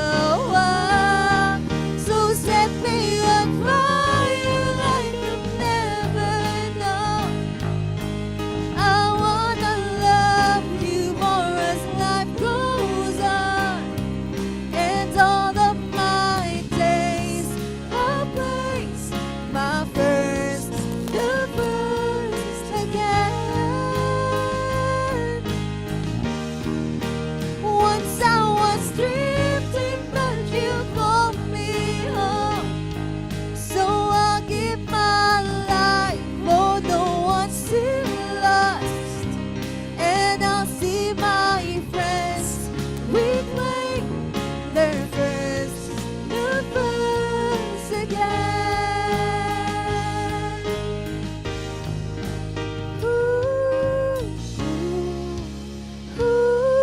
wild. So set me on fire like you've never known. I wanna love you more as life goes on, and all of my days I'll place my first, the first again. Once I was drifting, but you called me home. So I'll give my life for the ones still lost, and I'll see my friends reclaim their first, the first again. Ooh, ooh, ooh,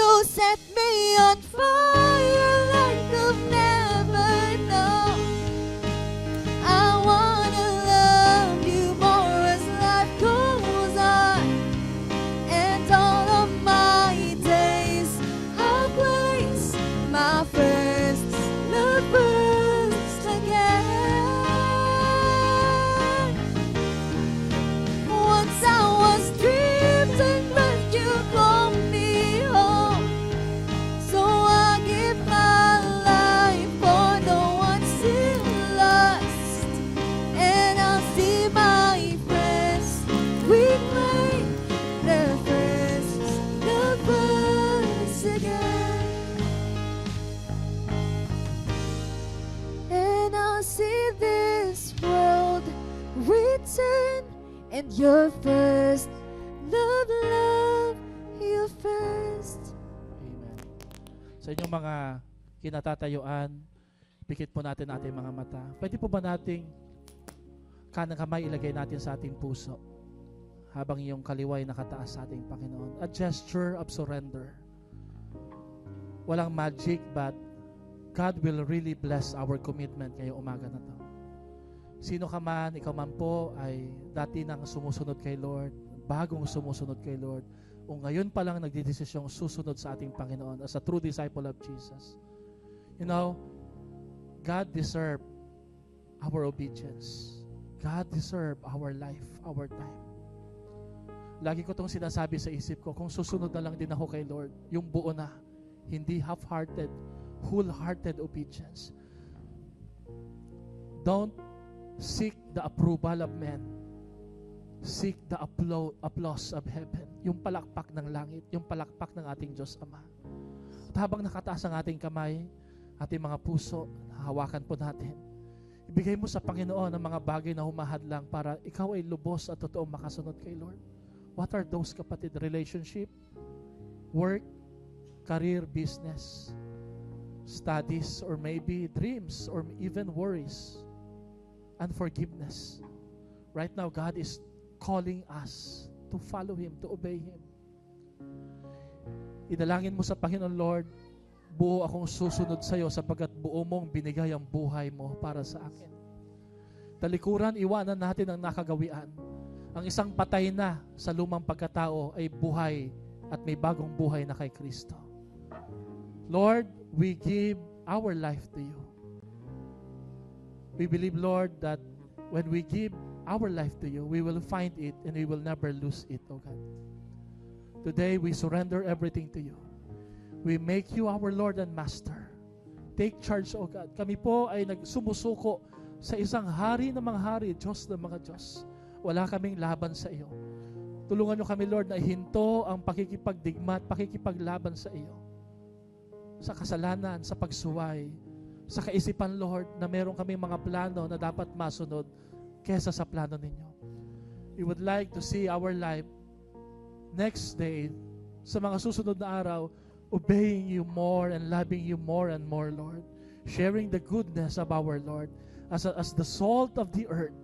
So set me on fire like I've never known. I wanna love you more as life goes on, and all of my days I'll place my first, the first again. Once I was drifting, but you called me home. So I give my life for the ones still lost, and I'll see my friends reclaim their first, the first again. And I'll see this world return, and your first love, your first. Amen. Sa inyong mga kinatatayuan, pikit po natin ating mga mata. Pwede po ba nating kanang kamay ilagay natin sa ating puso habang yung kaliway nakataas sa ating Panginoon? A gesture of surrender. Walang magic, but God will really bless our commitment ngayong umaga na to. Sino ka man, ikaw man po ay dati nang sumusunod kay Lord, bagong sumusunod kay Lord, o ngayon pa lang nagdidesisyong susunod sa ating Panginoon as a true disciple of Jesus. You know, God deserve our obedience. God deserve our life, our time. Lagi ko itong sinasabi sa isip ko, kung susunod na lang din ako kay Lord, yung buo na, hindi half-hearted, wholehearted obedience. Don't seek the approval of men. Seek the applause of heaven. Yung palakpak ng langit, yung palakpak ng ating Diyos Ama. At habang nakataas ang ating kamay, ating mga puso, hawakan po natin. Ibigay mo sa Panginoon ang mga bagay na humahadlang para ikaw ay lubos at totoong makasunod kay Lord. What are those, kapatid? Relationship, work, career, business, studies, or maybe dreams, or even worries, unforgiveness. Right now, God is calling us to follow Him, to obey Him. Idalangin mo sa Panginoon, Lord, buo akong susunod sa iyo sapagkat buo mong binigay ang buhay mo para sa akin. Talikuran, iwanan natin ang nakagawian. Ang isang patay na sa lumang pagkatao ay buhay at may bagong buhay na kay Kristo. Lord, we give our life to you. We believe, Lord, that when we give our life to you, we will find it and we will never lose it, O God. Today, we surrender everything to you. We make you our Lord and Master. Take charge, O God. Kami po ay nagsumusuko sa isang hari ng mga hari, Diyos ng mga Diyos. Wala kaming laban sa iyo. Tulungan niyo kami, Lord, na ihinto ang pakikipagdigma at pakikipaglaban sa iyo. Sa kasalanan, sa pagsuway, sa kaisipan, Lord, na meron kaming mga plano na dapat masunod kesa sa plano ninyo. We would like to see our life next day, sa mga susunod na araw, obeying you more and loving you more and more, Lord. Sharing the goodness of our Lord as the salt of the earth.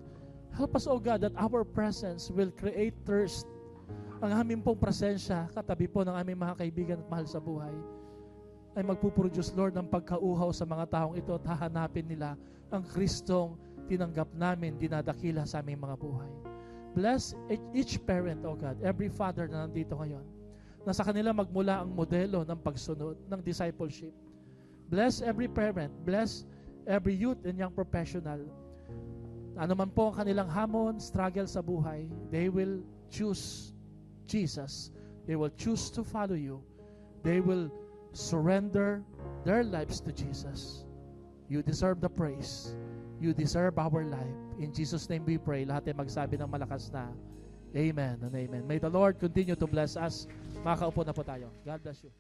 Help us, O God, that our presence will create thirst. Ang aming pong presensya, katabi po ng aming mga kaibigan at mahal sa buhay, ay magpuproduce, Lord, ng pagkauhaw sa mga taong ito at hahanapin nila ang Kristong tinanggap namin, dinadakila sa aming mga buhay. Bless each parent, O God, every father na nandito ngayon, na sa kanila magmula ang modelo ng pagsunod, ng discipleship. Bless every parent, bless every youth and young professional. Ano man po ang kanilang hamon, struggle sa buhay, they will choose Jesus. They will choose to follow you. They will surrender their lives to Jesus. You deserve the praise. You deserve our life. In Jesus' name we pray. Lahat ay magsabi ng malakas na Amen and Amen. May the Lord continue to bless us. Makaupo na po tayo. God bless you.